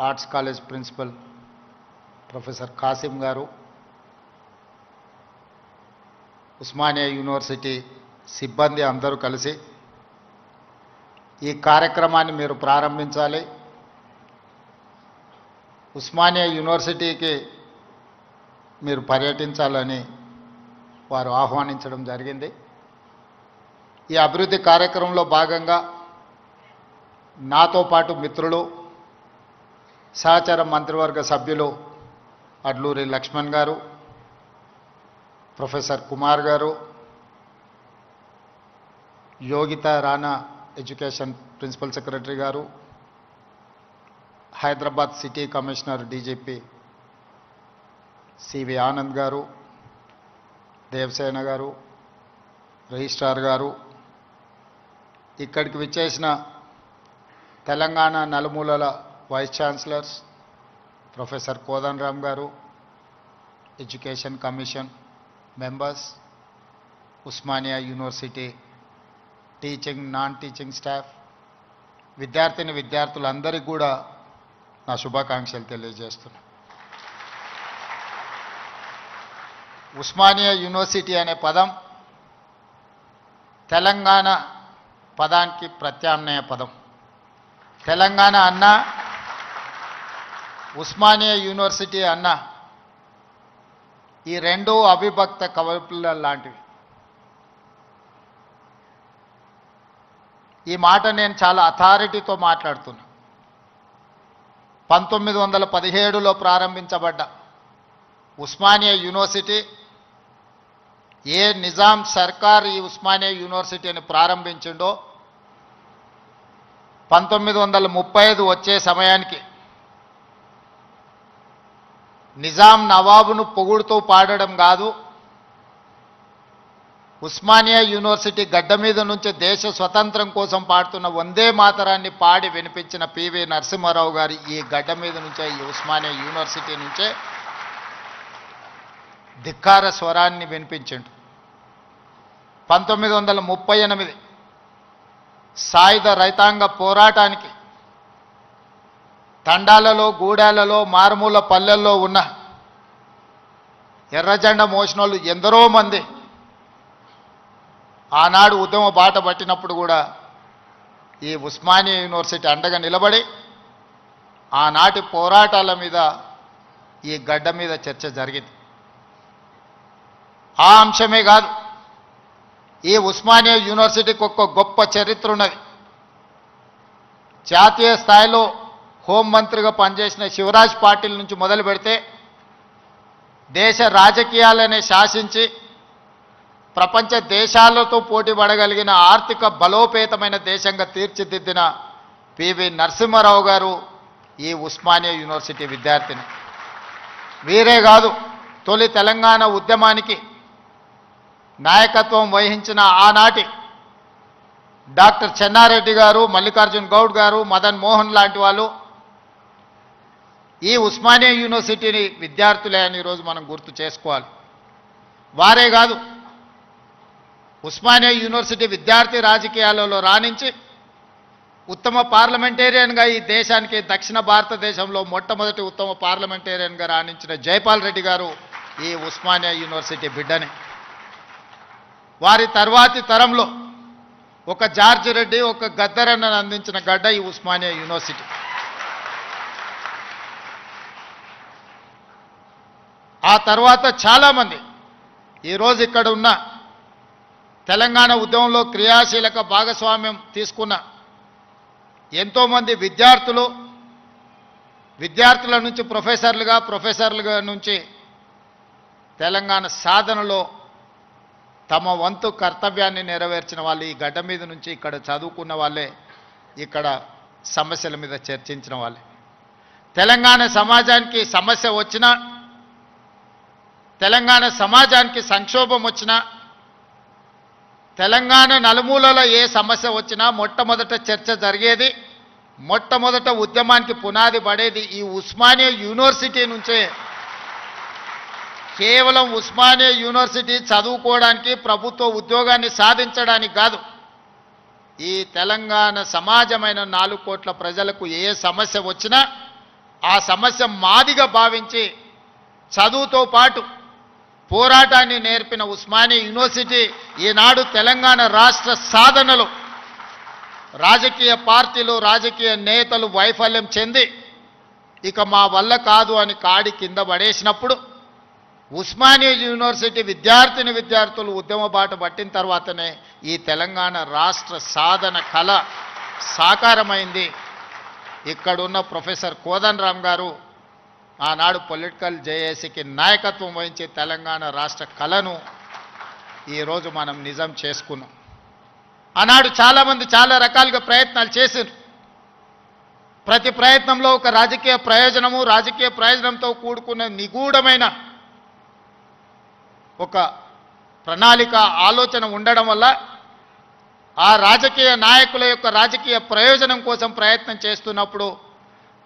arts college principal professor Kasim గారు, Osmania university సిబ్బంది అందరూ కలిసి ఈ కార్యక్రమాన్ని మీరు ప్రారంభించాలి, ఉస్మానియా యూనివర్సిటీకి మీరు పర్యటించాలని వారు ఆహ్వానించడం జరిగింది. ఈ అభివృద్ధి కార్యక్రమంలో భాగంగా నాతో పాటు మిత్రులు, సహచర మంత్రివర్గ సభ్యులు అడ్లూరి లక్ష్మణ్ గారు, professor Kumar garu, Yogita Rana education principal secretary garu, Hyderabad city commissioner DGP CV Anand garu, Devasena గారు, రిజిస్ట్రార్ గారు, ఇక్కడికి విచ్చేసిన తెలంగాణ నలుమూలల వైస్ ఛాన్సలర్స్ ప్రొఫెసర్ కోదండరామ్ గారు, education commission members, Osmania university teaching non teaching staff, విద్యార్థులందరికీ కూడా నా శుభాకాంక్షలు తెలియజేస్తున్నా. ఉస్మానియా యూనివర్సిటీ అనే పదం తెలంగాణ పదానికి ప్రత్యామ్నాయ పదం. తెలంగాణ అన్న, ఉస్మానియా యూనివర్సిటీ అన్న, ఈ రెండు అవిభక్త కవపుల లాంటివి. ఈ మాట నేను చాలా అథారిటీతో మాట్లాడుతున్నా. 1917లో ప్రారంభించబడ్డ ఉస్మానియా యూనివర్సిటీ, ఏ నిజాం సర్కార్ ఈ ఉస్మానియా యూనివర్సిటీని ప్రారంభించిండో 1935 వచ్చే సమయానికి నిజాం నవాబును పొగుడుతూ పాడడం కాదు, ఉస్మానియా యూనివర్సిటీ గడ్డ మీద నుంచి దేశ స్వతంత్రం కోసం పాడుతున్న వందే మాతరాన్ని పాడి వినిపించిన పివి నరసింహారావు గారి ఈ గడ్డ మీద నుంచే, ఈ ఉస్మానియా యూనివర్సిటీ నుంచే ధిక్కార స్వరాన్ని వినిపించిండు. 1938 సాయుధ రైతాంగ పోరాటానికి తండాలలో, గూడాలలో, మారుమూల పల్లెల్లో ఉన్న ఎర్రజెండ మోసినోళ్ళు ఎందరో మంది ఆనాడు ఉద్యమ బాట పట్టినప్పుడు కూడా ఈ ఉస్మానియా యూనివర్సిటీ అండగా నిలబడి ఆనాటి పోరాటాల మీద ఈ గడ్డ మీద చర్చ జరిగింది. ఆ అంశమే కాదు, ఈ ఉస్మానియా యూనివర్సిటీకి ఒక గొప్ప చరిత్ర ఉన్నది. జాతీయ స్థాయిలో హోంమంత్రిగా పనిచేసిన శివరాజ్ పాటిల్ నుంచి మొదలు పెడితే దేశ రాజకీయాలనే శాసించి ప్రపంచ దేశాలతో పోటీ పడగలిగిన ఆర్థిక బలోపేతమైన దేశంగా తీర్చిదిద్దిన పివి నరసింహారావు గారు ఈ ఉస్మానియా యూనివర్సిటీ విద్యార్థిని. వీరే కాదు, తొలి తెలంగాణ ఉద్యమానికి నాయకత్వం వహించిన ఆనాటి డాక్టర్ చెన్నారెడ్డి గారు, మల్లికార్జున్ గౌడ్ గారు, మదన్ మోహన్ లాంటి వాళ్ళు ఈ ఉస్మానియా యూనివర్సిటీని విద్యార్థులే అని ఈరోజు మనం గుర్తు చేసుకోవాలి. వారే కాదు, ఉస్మానియా యూనివర్సిటీ విద్యార్థి రాజకీయాలలో రాణించి ఉత్తమ పార్లమెంటేరియన్గా ఈ దేశానికి దక్షిణ భారతదేశంలో మొట్టమొదటి ఉత్తమ పార్లమెంటేరియన్గా రాణించిన జైపాల్ రెడ్డి గారు ఈ ఉస్మానియా యూనివర్సిటీ బిడ్డని. వారి తర్వాతి తరంలో ఒక జార్జి రెడ్డి, ఒక గద్దరన్నను అందించిన గడ్డ ఈ ఉస్మానియా యూనివర్సిటీ. ఆ తర్వాత చాలామంది ఈరోజు ఇక్కడ ఉన్న తెలంగాణ ఉద్యమంలో క్రియాశీలక భాగస్వామ్యం తీసుకున్న ఎంతోమంది విద్యార్థుల నుంచి ప్రొఫెసర్లుగా నుంచి తెలంగాణ సాధనలో తమ వంతు కర్తవ్యాన్ని నెరవేర్చిన వాళ్ళు ఈ గడ్డ మీద నుంచి ఇక్కడ చదువుకున్న వాళ్ళే, ఇక్కడ సమస్యల మీద చర్చించిన వాళ్ళే. తెలంగాణ సమాజానికి సమస్య వచ్చినా, తెలంగాణ సమాజానికి సంక్షోభం వచ్చినా, తెలంగాణ నలుమూలలో ఏ సమస్య వచ్చినా మొట్టమొదట చర్చ జరిగేది, మొట్టమొదట ఉద్యమానికి పునాది పడేది ఈ ఉస్మానియా యూనివర్సిటీ నుంచే. కేవలం ఉస్మానియా యూనివర్సిటీ చదువుకోవడానికి, ప్రభుత్వ ఉద్యోగాన్ని సాధించడానికి కాదు, ఈ తెలంగాణ సమాజమైన 4 కోట్ల ప్రజలకు ఏ సమస్య వచ్చినా ఆ సమస్య మాదిగా భావించి చదువుతో పాటు పోరాటాన్ని నేర్పిన ఉస్మానియా యూనివర్సిటీ ఈనాడు తెలంగాణ రాష్ట్ర సాధనలో రాజకీయ పార్టీలు, రాజకీయ నేతలు వైఫల్యం చెంది ఇక మా వల్ల కాదు అని కాడి కింద పడేసినప్పుడు ఉస్మానియా యూనివర్సిటీ విద్యార్థులు ఉద్యమ బాట పట్టిన తర్వాతనే ఈ తెలంగాణ రాష్ట్ర సాధన కళ సాకారమైంది. ఇక్కడున్న ప్రొఫెసర్ కోదండరామ్ గారు ఆనాడు పొలిటికల్ జేఏసీకి నాయకత్వం వహించి తెలంగాణ రాష్ట్ర కళను ఈరోజు మనం నిజం చేసుకున్నాం. ఆనాడు చాలామంది చాలా రకాలుగా ప్రయత్నాలు చేశారు. ప్రతి ప్రయత్నంలో ఒక రాజకీయ ప్రయోజనంతో కూడుకున్న నిగూఢమైన ఒక ప్రణాళిక, ఆలోచన ఉండడం వల్ల ఆ రాజకీయ నాయకుల యొక్క రాజకీయ ప్రయోజనం కోసం ప్రయత్నం చేస్తున్నప్పుడు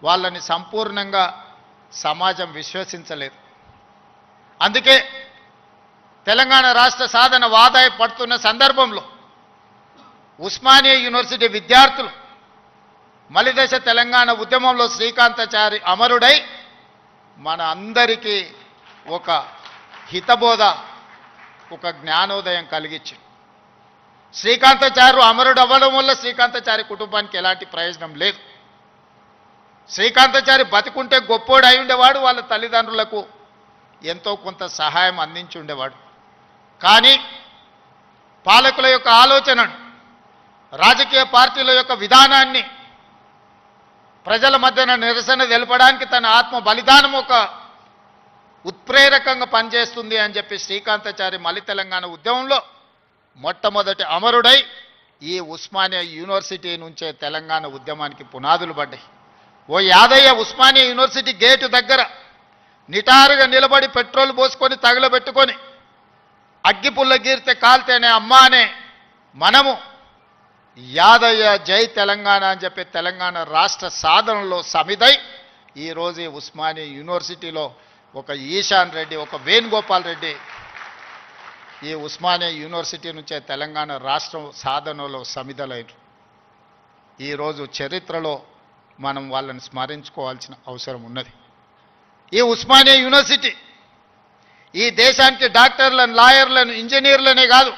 వాళ్ళని సంపూర్ణంగా సమాజం విశ్వసించలేదు. అందుకే తెలంగాణ రాష్ట్ర సాధన వాదాయి పడుతున్న సందర్భంలో ఉస్మానియా యూనివర్సిటీ విద్యార్థులు మలిదశ తెలంగాణ ఉద్యమంలో శ్రీకాంతాచారి అమరుడై మన అందరికీ ఒక హితబోధ, ఒక జ్ఞానోదయం కలిగించింది. శ్రీకాంతాచార్య అమరుడు అవ్వడం వల్ల శ్రీకాంతాచారి కుటుంబానికి ఎలాంటి ప్రయోజనం లేదు. శ్రీకాంతాచారి బతికుంటే గొప్పోడు అయి ఉండేవాడు, వాళ్ళ తల్లిదండ్రులకు ఎంతో కొంత సహాయం అందించి ఉండేవాడు. కానీ పాలకుల యొక్క ఆలోచనను, రాజకీయ పార్టీల యొక్క విధానాన్ని ప్రజల మధ్యన నిరసన తెలపడానికి తన ఆత్మ బలిదానం ఒక ఉత్ప్రేరకంగా పనిచేస్తుంది అని చెప్పి శ్రీకాంతాచారి మలి తెలంగాణ ఉద్యమంలో మొట్టమొదటి అమరుడై ఈ ఉస్మానియా యూనివర్సిటీ నుంచే తెలంగాణ ఉద్యమానికి పునాదులు పడ్డాయి. ఓ యాదయ్య ఉస్మానియా యూనివర్సిటీ గేటు దగ్గర నిటారుగా నిలబడి పెట్రోల్ పోసుకొని తగలబెట్టుకొని అగ్గిపుల్ల గీరితే కాల్తేనే అమ్మా అనే మనము యాదయ్య జై తెలంగాణ అని చెప్పి తెలంగాణ రాష్ట్ర సాధనలో సమిదై ఈరోజు ఈ ఉస్మానియా యూనివర్సిటీలో ఒక ఈశాన్ రెడ్డి, ఒక వేణుగోపాల్ రెడ్డి ఈ ఉస్మానియా యూనివర్సిటీ నుంచే తెలంగాణ రాష్ట్రం సాధనలో సమిధలైన ఈరోజు చరిత్రలో మనం వాళ్ళని స్మరించుకోవాల్సిన అవసరం ఉన్నది. ఈ ఉస్మానియా యూనివర్సిటీ ఈ దేశానికి డాక్టర్లను, లాయర్లను, ఇంజనీర్లనే కాదు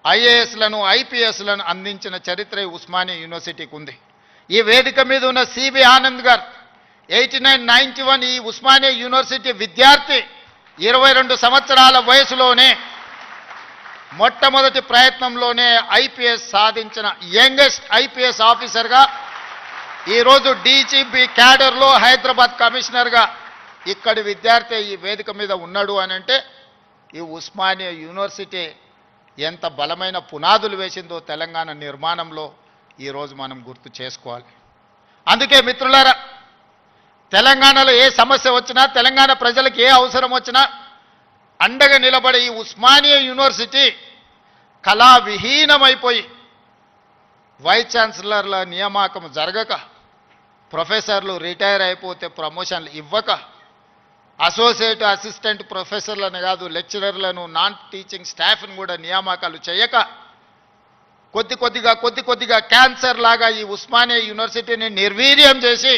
ఐఏఎస్లను, ఐపీఎస్లను అందించిన చరిత్ర ఈ ఉస్మానియా యూనివర్సిటీకి ఉంది. ఈ వేదిక మీద ఉన్న సిబి ఆనంద్ గారు 8991 ఈ ఉస్మానియా యూనివర్సిటీ విద్యార్థి 22 సంవత్సరాల వయసులోనే మొట్టమొదటి ప్రయత్నంలోనే ఐపీఎస్ సాధించిన యంగెస్ట్ ఐపీఎస్ ఆఫీసర్గా ఈరోజు డీజీపీ క్యాడర్లో హైదరాబాద్ కమిషనర్గా ఇక్కడి విద్యార్థి ఈ వేదిక మీద ఉన్నాడు అని అంటే ఈ ఉస్మానియా యూనివర్సిటీ ఎంత బలమైన పునాదులు వేసిందో తెలంగాణ నిర్మాణంలో ఈరోజు మనం గుర్తు చేసుకోవాలి. అందుకే మిత్రులారా, తెలంగాణలో ఏ సమస్య వచ్చినా, తెలంగాణ ప్రజలకు ఏ అవసరం వచ్చినా అండగా నిలబడే ఈ ఉస్మానియా యూనివర్సిటీ కళావిహీనమైపోయి వైస్ ఛాన్సలర్ల నియామకం జరగక, ప్రొఫెసర్లు రిటైర్ అయిపోతే ప్రమోషన్లు ఇవ్వక, అసోసియేట్ అసిస్టెంట్ ప్రొఫెసర్లను కాదు లెక్చరర్లను, నాన్ టీచింగ్ స్టాఫ్ను కూడా నియామకాలు చేయక, కొద్ది కొద్దిగా క్యాన్సర్ లాగా ఈ ఉస్మానియా యూనివర్సిటీని నిర్వీర్యం చేసి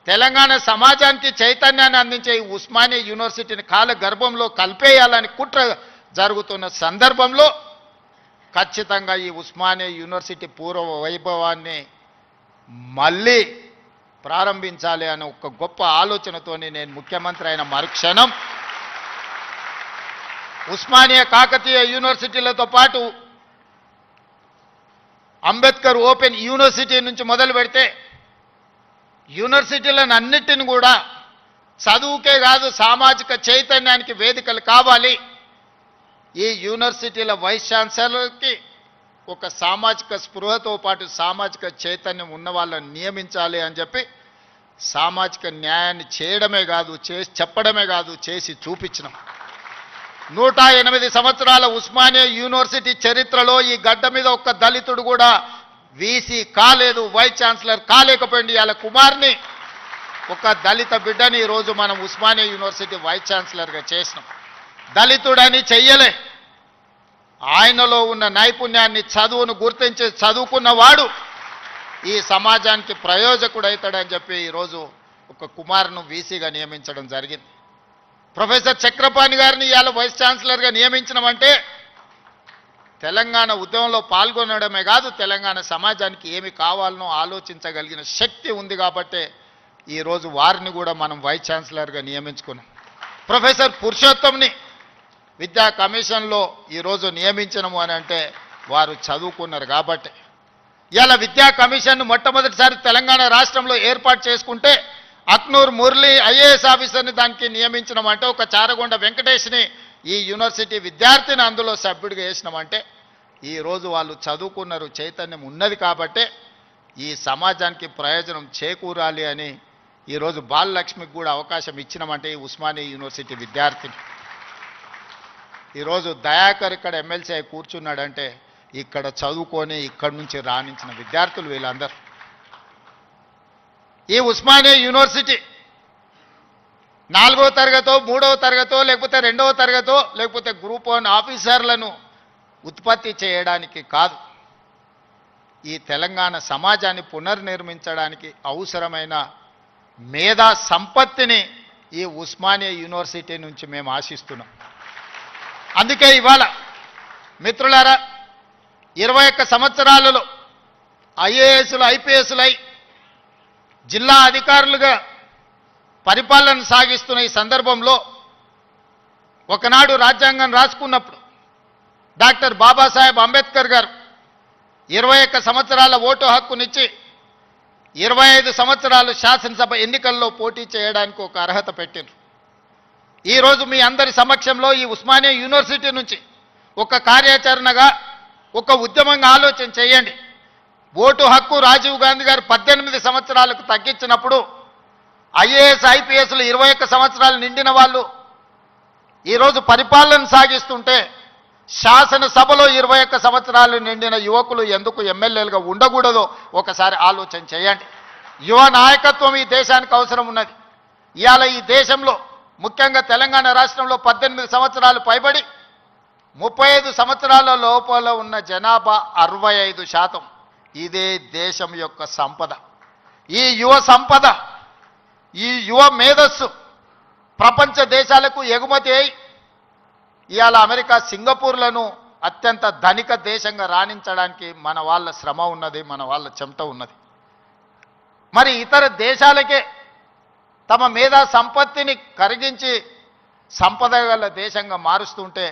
తెలంగాణ సమాజానికి చైతన్యాన్ని అందించే ఈ ఉస్మానియా యూనివర్సిటీని కాల గర్భంలో కలిపేయాలని కుట్ర జరుగుతున్న సందర్భంలో ఖచ్చితంగా ఈ ఉస్మానియా యూనివర్సిటీ పూర్వ వైభవాన్ని మళ్ళీ ప్రారంభించాలి అనే ఒక గొప్ప ఆలోచనతోని నేను ముఖ్యమంత్రి అయిన మరుక్షణం ఉస్మానియా కాకతీయ యూనివర్సిటీలతో పాటు అంబేద్కర్ ఓపెన్ యూనివర్సిటీ నుంచి మొదలు పెడితే యూనివర్సిటీలను అన్నిటిని కూడా చదువుకే కాదు సామాజిక చైతన్యానికి వేదికలు కావాలి. ఈ యూనివర్సిటీల వైస్ ఛాన్సలర్కి ఒక సామాజిక స్పృహతో పాటు సామాజిక చైతన్యం ఉన్న వాళ్ళని నియమించాలి అని చెప్పి సామాజిక న్యాయాన్ని చేయడమే కాదు, చేసి చెప్పడమే కాదు, చేసి చూపించినాం. 108 సంవత్సరాల ఉస్మానియా యూనివర్సిటీ చరిత్రలో ఈ గడ్డ మీద ఒక్క దళితుడు కూడా వీసీ కాలేదు, వైస్ ఛాన్సలర్ కాలేకపోయింది. వాళ్ళ కుమార్ని, ఒక దళిత బిడ్డని ఈరోజు మనం ఉస్మానియా యూనివర్సిటీ వైస్ ఛాన్సలర్గా చేసినాం. దళితుడని చెయ్యలే, ఆయనలో ఉన్న నైపుణ్యాన్ని, చదువును గుర్తించి చదువుకున్నవాడు ఈ సమాజానికి ప్రయోజకుడవుతాడని చెప్పి ఈరోజు ఒక కుమార్ను వీసీగా నియమించడం జరిగింది. ప్రొఫెసర్ చక్రపాణి గారిని ఇవాళ వైస్ ఛాన్సలర్గా నియమించడమంటే తెలంగాణ ఉద్యమంలో పాల్గొనడమే కాదు, తెలంగాణ సమాజానికి ఏమి కావాలనో ఆలోచించగలిగిన శక్తి ఉంది కాబట్టే ఈరోజు వారిని కూడా మనం వైస్ ఛాన్సలర్గా నియమించుకున్నాం. ప్రొఫెసర్ పురుషోత్తంని విద్యా కమిషన్లో ఈరోజు నియమించడము అని అంటే వారు చదువుకున్నారు కాబట్టి. ఇలా విద్యా కమిషన్ను మొట్టమొదటిసారి తెలంగాణ రాష్ట్రంలో ఏర్పాటు చేసుకుంటే అక్నూర్ మురళి ఐఏఎస్ ఆఫీసర్ని దానికి నియమించడమంటే, ఒక చారగొండ వెంకటేష్ని ఈ యూనివర్సిటీ విద్యార్థిని అందులో సభ్యుడిగా వేసినామంటే ఈరోజు వాళ్ళు చదువుకున్నారు, చైతన్యం ఉన్నది కాబట్టే ఈ సమాజానికి ప్రయోజనం చేకూరాలి అని ఈరోజు బాలలక్ష్మికి కూడా అవకాశం ఇచ్చినామంటే ఈ ఉస్మానియా యూనివర్సిటీ విద్యార్థిని. ఈరోజు దయాకర్ ఇక్కడ ఎమ్మెల్సీ అయి కూర్చున్నాడంటే ఇక్కడ చదువుకొని ఇక్కడి నుంచి రాణించిన విద్యార్థులు వీళ్ళందరూ. ఈ ఉస్మానియా యూనివర్సిటీ 4వ తరగతో 3వ తరగతో లేకపోతే 2వ తరగతో లేకపోతే గ్రూప్ 1 ఆఫీసర్లను ఉత్పత్తి చేయడానికి కాదు, ఈ తెలంగాణ సమాజాన్ని పునర్నిర్మించడానికి అవసరమైన మేధా సంపత్తిని ఈ ఉస్మానియా యూనివర్సిటీ నుంచి మేము ఆశిస్తున్నాం. అందుకే ఇవాళ మిత్రులారా, 21 సంవత్సరాలలో ఐఏఎస్లు ఐపీఎస్లై జిల్లా అధికారులుగా పరిపాలన సాగిస్తున్న ఈ సందర్భంలో ఒకనాడు రాజ్యాంగం రాసుకున్నప్పుడు డాక్టర్ బాబాసాహెబ్ అంబేద్కర్ గారు 21 సంవత్సరాల ఓటు హక్కునిచ్చి 25 సంవత్సరాలు శాసనసభ ఎన్నికల్లో పోటీ చేయడానికి ఒక అర్హత పెట్టారు. ఈరోజు మీ అందరి సమక్షంలో ఈ ఉస్మానియా యూనివర్సిటీ నుంచి ఒక కార్యాచరణగా, ఒక ఉద్యమంగా ఆలోచన చేయండి. ఓటు హక్కు రాజీవ్ గాంధీ గారు 18 సంవత్సరాలకు తగ్గించినప్పుడు ఐఏఎస్ ఐపీఎస్లు 21 సంవత్సరాలు నిండిన వాళ్ళు ఈరోజు పరిపాలన సాగిస్తుంటే శాసనసభలో 21 సంవత్సరాలు నిండిన యువకులు ఎందుకు ఎమ్మెల్యేలుగా ఉండకూడదో ఒకసారి ఆలోచన చేయండి. యువ నాయకత్వం ఈ దేశానికి అవసరం ఉన్నది. ఇవాళ ఈ దేశంలో ముఖ్యంగా తెలంగాణ రాష్ట్రంలో 18 సంవత్సరాలు పైబడి 35 సంవత్సరాల లోపల ఉన్న జనాభా 65%. ఇదే దేశం యొక్క సంపద. ఈ యువ సంపద, ఈ యువ మేధస్సు ప్రపంచ దేశాలకు ఎగుమతి అయి ఇవాళ అమెరికా, సింగపూర్లను అత్యంత ధనిక దేశంగా రాణించడానికి మన వాళ్ళ శ్రమ ఉన్నది, మన వాళ్ళ చెమట ఉన్నది. మరి ఇతర దేశాలకే తమ మేధా సంపత్తిని కరిగించి సంపద గల దేశంగా మారుస్తుంటే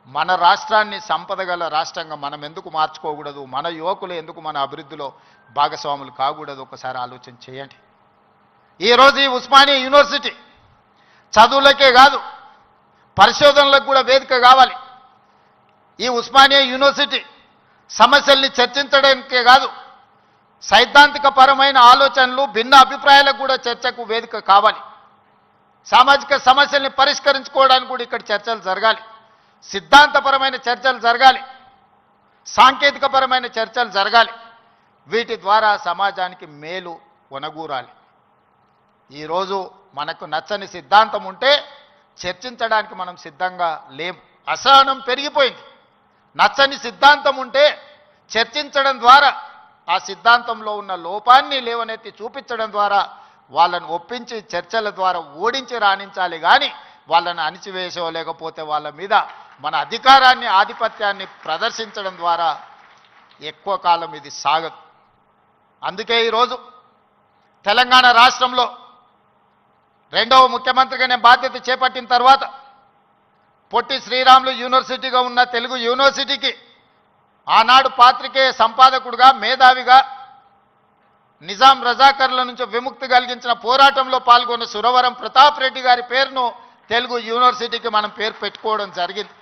మన రాష్ట్రాన్ని సంపద గల రాష్ట్రంగా మనం ఎందుకు మార్చుకోకూడదు? మన యువకులు ఎందుకు మన అభివృద్ధిలో భాగస్వాములు కాకూడదు? ఒకసారి ఆలోచన చేయండి. ఈరోజు ఈ ఉస్మానియా యూనివర్సిటీ చదువులకే కాదు, పరిశోధనలకు కూడా వేదిక కావాలి. ఈ ఉస్మానియా యూనివర్సిటీ సమస్యల్ని చర్చించడానికే కాదు, సైద్ధాంతిక పరమైన ఆలోచనలు, భిన్న అభిప్రాయాలకు కూడా చర్చకు వేదిక కావాలి. సామాజిక సమస్యల్ని పరిష్కరించుకోవడానికి కూడా ఇక్కడ చర్చలు జరగాలి. సిద్ధాంతపరమైన చర్చలు జరగాలి, సాంకేతికపరమైన చర్చలు జరగాలి. వీటి ద్వారా సమాజానికి మేలు ఒనగూరాలి. ఈరోజు మనకు నచ్చని సిద్ధాంతం ఉంటే చర్చించడానికి మనం సిద్ధంగా లేము. అసహనం పెరిగిపోయింది. నచ్చని సిద్ధాంతం ఉంటే చర్చించడం ద్వారా, ఆ సిద్ధాంతంలో ఉన్న లోపాన్ని లేవనెత్తి చూపించడం ద్వారా వాళ్ళను ఒప్పించి చర్చల ద్వారా ఓడించి రాణించాలి. కానీ వాళ్ళని అణిచివేసో లేకపోతే వాళ్ళ మీద మన అధికారాన్ని, ఆధిపత్యాన్ని ప్రదర్శించడం ద్వారా ఎక్కువ కాలం ఇది సాగదు. అందుకే ఈరోజు తెలంగాణ రాష్ట్రంలో రెండవ ముఖ్యమంత్రిగా నేను బాధ్యత చేపట్టిన తర్వాత పొట్టి శ్రీరాములు యూనివర్సిటీగా ఉన్న తెలుగు యూనివర్సిటీకి ఆనాడు పాత్రికేయ సంపాదకుడుగా, మేధావిగా, నిజాం రజాకర్ల నుంచి విముక్తి కలిగించిన పోరాటంలో పాల్గొన్న సురవరం ప్రతాప్ రెడ్డి గారి పేరును తెలుగు యూనివర్సిటీకి మనం పేరు పెట్టుకోవడం జరిగింది.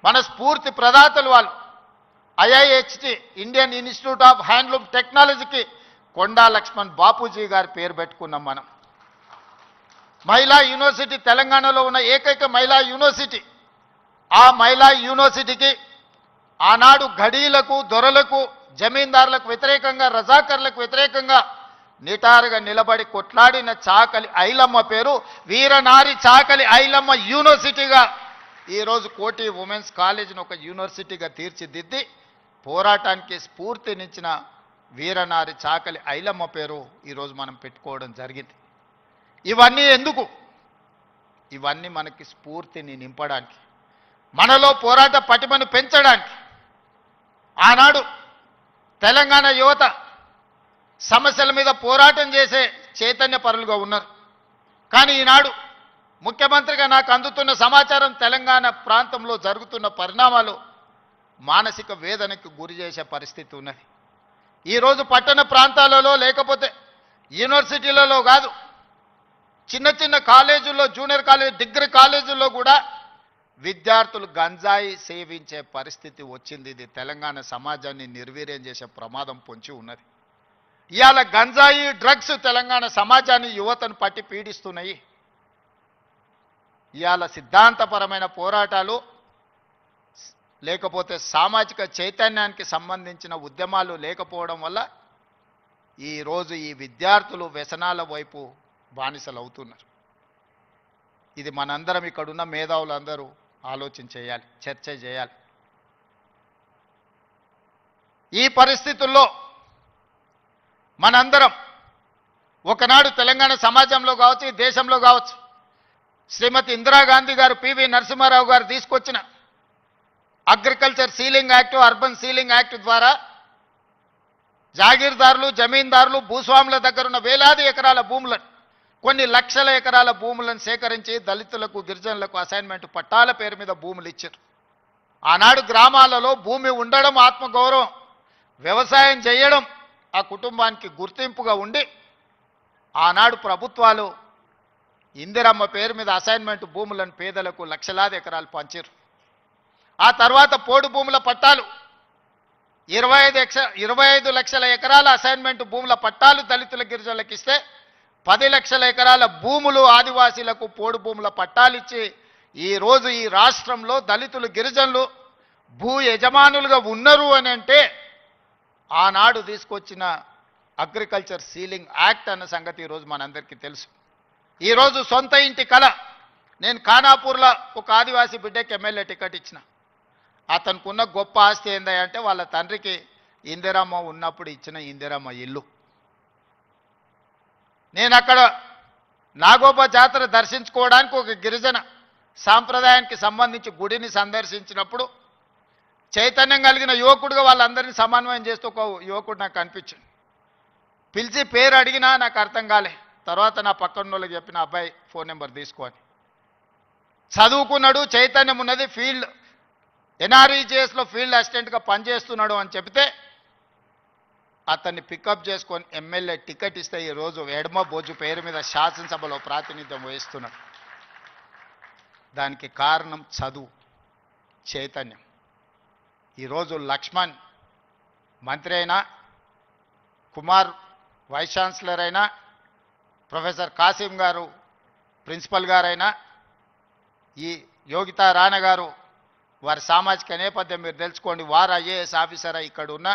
మన స్ఫూర్తి ప్రదాతలు వాళ్ళు. IIHT, Indian institute of handloom టెక్నాలజీకి కొండా లక్ష్మణ్ బాపూజీ గారి పేరు పెట్టుకున్నాం మనం. మహిళా యూనివర్సిటీ తెలంగాణలో ఉన్న ఏకైక మహిళా యూనివర్సిటీ. ఆ మహిళా యూనివర్సిటీకి ఆనాడు ఘడీలకు, దొరలకు, జమీందారులకు వ్యతిరేకంగా, రజాకర్లకు వ్యతిరేకంగా నిటారుగా నిలబడి కొట్లాడిన చాకలి ఐలమ్మ పేరు వీరనారి చాకలి ఐలమ్మ యూనివర్సిటీగా ఈరోజు కోటి ఉమెన్స్ కాలేజీని ఒక యూనివర్సిటీగా తీర్చిదిద్ది పోరాటానికి స్ఫూర్తినిచ్చిన వీరనారి చాకలి ఐలమ్మ పేరు ఈరోజు మనం పెట్టుకోవడం జరిగింది. ఇవన్నీ ఎందుకు? ఇవన్నీ మనకి స్ఫూర్తిని నింపడానికి, మనలో పోరాట పటిమను పెంచడానికి. ఆనాడు తెలంగాణ యువత సమస్యల మీద పోరాటం చేసే చైతన్య పరులుగా ఉన్నారు. కానీ ఈనాడు ముఖ్యమంత్రిగా నాకు అందుతున్న సమాచారం, తెలంగాణ ప్రాంతంలో జరుగుతున్న పరిణామాలు మానసిక వేదనకు గురి చేసే పరిస్థితి ఉన్నది. ఈరోజు పట్టణ ప్రాంతాలలో లేకపోతే యూనివర్సిటీలలో కాదు, చిన్న చిన్న కాలేజీల్లో, జూనియర్ కాలేజ్, డిగ్రీ కాలేజీల్లో కూడా విద్యార్థులు గంజాయి సేవించే పరిస్థితి వచ్చింది. ఇది తెలంగాణ సమాజాన్ని నిర్వీర్యం చేసే ప్రమాదం పొంచి ఉన్నది. ఇవాళ గంజాయి, డ్రగ్స్ తెలంగాణ సమాజాన్ని, యువతను పట్టి పీడిస్తున్నాయి. ఇవాళ సిద్ధాంతపరమైన పోరాటాలు లేకపోతే సామాజిక చైతన్యానికి సంబంధించిన ఉద్యమాలు లేకపోవడం వల్ల ఈరోజు ఈ విద్యార్థులు వ్యసనాల వైపు బానిసలు అవుతున్నారు. ఇది మనందరం, ఇక్కడున్న మేధావులందరూ ఆలోచన చేయాలి, చర్చ చేయాలి. ఈ పరిస్థితుల్లో మనందరం ఒకనాడు తెలంగాణ సమాజంలో కావచ్చు, ఈ దేశంలో కావచ్చు, శ్రీమతి ఇందిరాగాంధీ గారు, పివి నరసింహారావు గారు తీసుకొచ్చిన agriculture ceiling act, urban ceiling act ద్వారా జాగీర్దారులు, జమీందారులు, భూస్వాముల దగ్గర ఉన్న వేలాది ఎకరాల భూములను, కొన్ని లక్షల ఎకరాల భూములను సేకరించి దళితులకు, గిరిజనులకు అసైన్మెంట్ పట్టాల పేరు మీద భూములు ఇచ్చారు. ఆనాడు గ్రామాలలో భూమి ఉండడం, ఆత్మగౌరవం, వ్యవసాయం చేయడం ఆ కుటుంబానికి గుర్తింపుగా ఉండి ఆనాడు ప్రభుత్వాలు ఇందిరమ్మ పేరు మీద అసైన్మెంట్ భూములను పేదలకు లక్షలాది ఎకరాలు పంచారు. ఆ తర్వాత పోడు భూముల పట్టాలు 25 లక్షల ఎకరాల అసైన్మెంట్ భూముల పట్టాలు దళితుల, గిరిజనులకు ఇస్తే 10 లక్షల ఎకరాల భూములు ఆదివాసీలకు పోడు భూముల పట్టాలు ఇచ్చి ఈరోజు ఈ రాష్ట్రంలో దళితులు, గిరిజనులు భూ యజమానులుగా ఉన్నారు అని అంటే ఆనాడు తీసుకొచ్చిన అగ్రికల్చర్ సీలింగ్ యాక్ట్ అన్న సంగతి ఈరోజు మనందరికీ తెలుసు. ఈరోజు సొంత ఇంటి కళ. నేను ఖానాపూర్లో ఒక ఆదివాసీ బిడ్డకి ఎమ్మెల్యే టికెట్ ఇచ్చిన. అతనికి ఉన్న గొప్ప ఆస్తి ఏందంటే వాళ్ళ తండ్రికి ఇందిరమ్మ ఉన్నప్పుడు ఇచ్చిన ఇందిరమ్మ ఇల్లు. నేను అక్కడ నాగోబా జాతర దర్శించుకోవడానికి ఒక గిరిజన సాంప్రదాయానికి సంబంధించి గుడిని సందర్శించినప్పుడు చైతన్యం కలిగిన యువకుడుగా వాళ్ళందరినీ సమన్వయం చేస్తూ ఒక యువకుడు నాకు కనిపించింది. పిలిచి పేరు అడిగినా నాకు అర్థం కాలే. తర్వాత నా పక్కన వాళ్ళకి చెప్పిన, అబ్బాయి ఫోన్ నెంబర్ తీసుకోని. చదువుకున్నాడు, చైతన్యం ఉన్నది, ఫీల్డ్ ఎన్ఆర్ఈజేఎస్లో ఫీల్డ్ అసిస్టెంట్గా పనిచేస్తున్నాడు అని చెప్తే అతన్ని పికప్ చేసుకొని ఎమ్మెల్యే టికెట్ ఇస్తే ఈరోజు ఎడమ బొజ్జు పేరు మీద శాసనసభలో ప్రాతినిధ్యం వహిస్తున్నాడు. దానికి కారణం చదువు, చైతన్యం. ఈరోజు లక్ష్మణ్ మంత్రి అయినా, కుమార్ వైస్ ఛాన్సలర్ అయినా, ప్రొఫెసర్ కాసిం గారు ప్రిన్సిపల్ గారైనా, ఈ యోగితా రాణా గారు వారి సామాజిక నేపథ్యం మీరు తెలుసుకోండి, వారు ఐఏఎస్ ఆఫీసర్ ఇక్కడ ఉన్న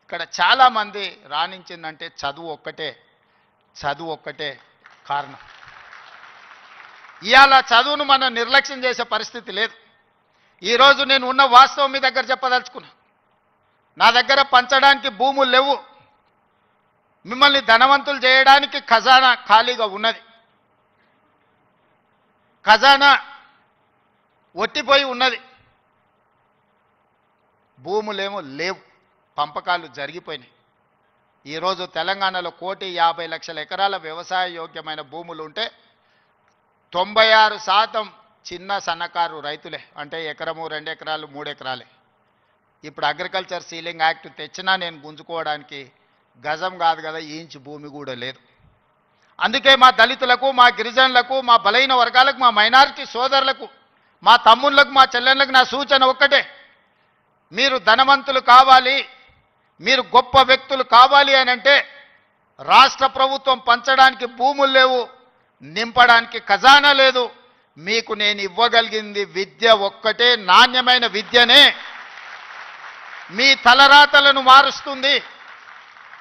ఇక్కడ చాలామంది రాణించిందంటే చదువు ఒక్కటే కారణం. ఇవాళ చదువును మనం నిర్లక్ష్యం చేసే పరిస్థితి లేదు. ఈరోజు నేను ఉన్న వాస్తవం మీ దగ్గర చెప్పదలుచుకున్నా. నా దగ్గర పంచడానికి భూములు లేవు, మిమ్మల్ని ధనవంతులు చేయడానికి ఖజానా ఖాళీగా ఉన్నది, ఖజానా ఒట్టిపోయి ఉన్నది, భూములేమో లేవు, పంపకాలు జరిగిపోయినాయి. ఈరోజు తెలంగాణలో 1,50,00,000 ఎకరాల వ్యవసాయ యోగ్యమైన భూములు ఉంటే 96% చిన్న సన్నకారు రైతులే, అంటే ఎకరము 2 ఎకరాలు 3 ఎకరాలే. ఇప్పుడు అగ్రికల్చర్ సీలింగ్ యాక్ట్ తెచ్చినా నేను గుంజుకోవడానికి గజం కాదు కదా, ఇంచు భూమి కూడా లేదు. అందుకే మా దళితులకు, మా గిరిజనులకు, మా బలైన వర్గాలకు, మా మైనారిటీ సోదరులకు, మా తమ్ముళ్ళకు, మా చెల్లెళ్ళకు నా సూచన ఒక్కటే, మీరు ధనవంతులు కావాలి, మీరు గొప్ప వ్యక్తులు కావాలి అని అంటే రాష్ట్ర ప్రభుత్వం పంచడానికి భూములు లేవు, నింపడానికి ఖజానా లేదు. మీకు నేను ఇవ్వగలిగింది విద్య ఒక్కటే, నాణ్యమైన విద్యనే. మీ తలరాతలను మారుస్తుంది.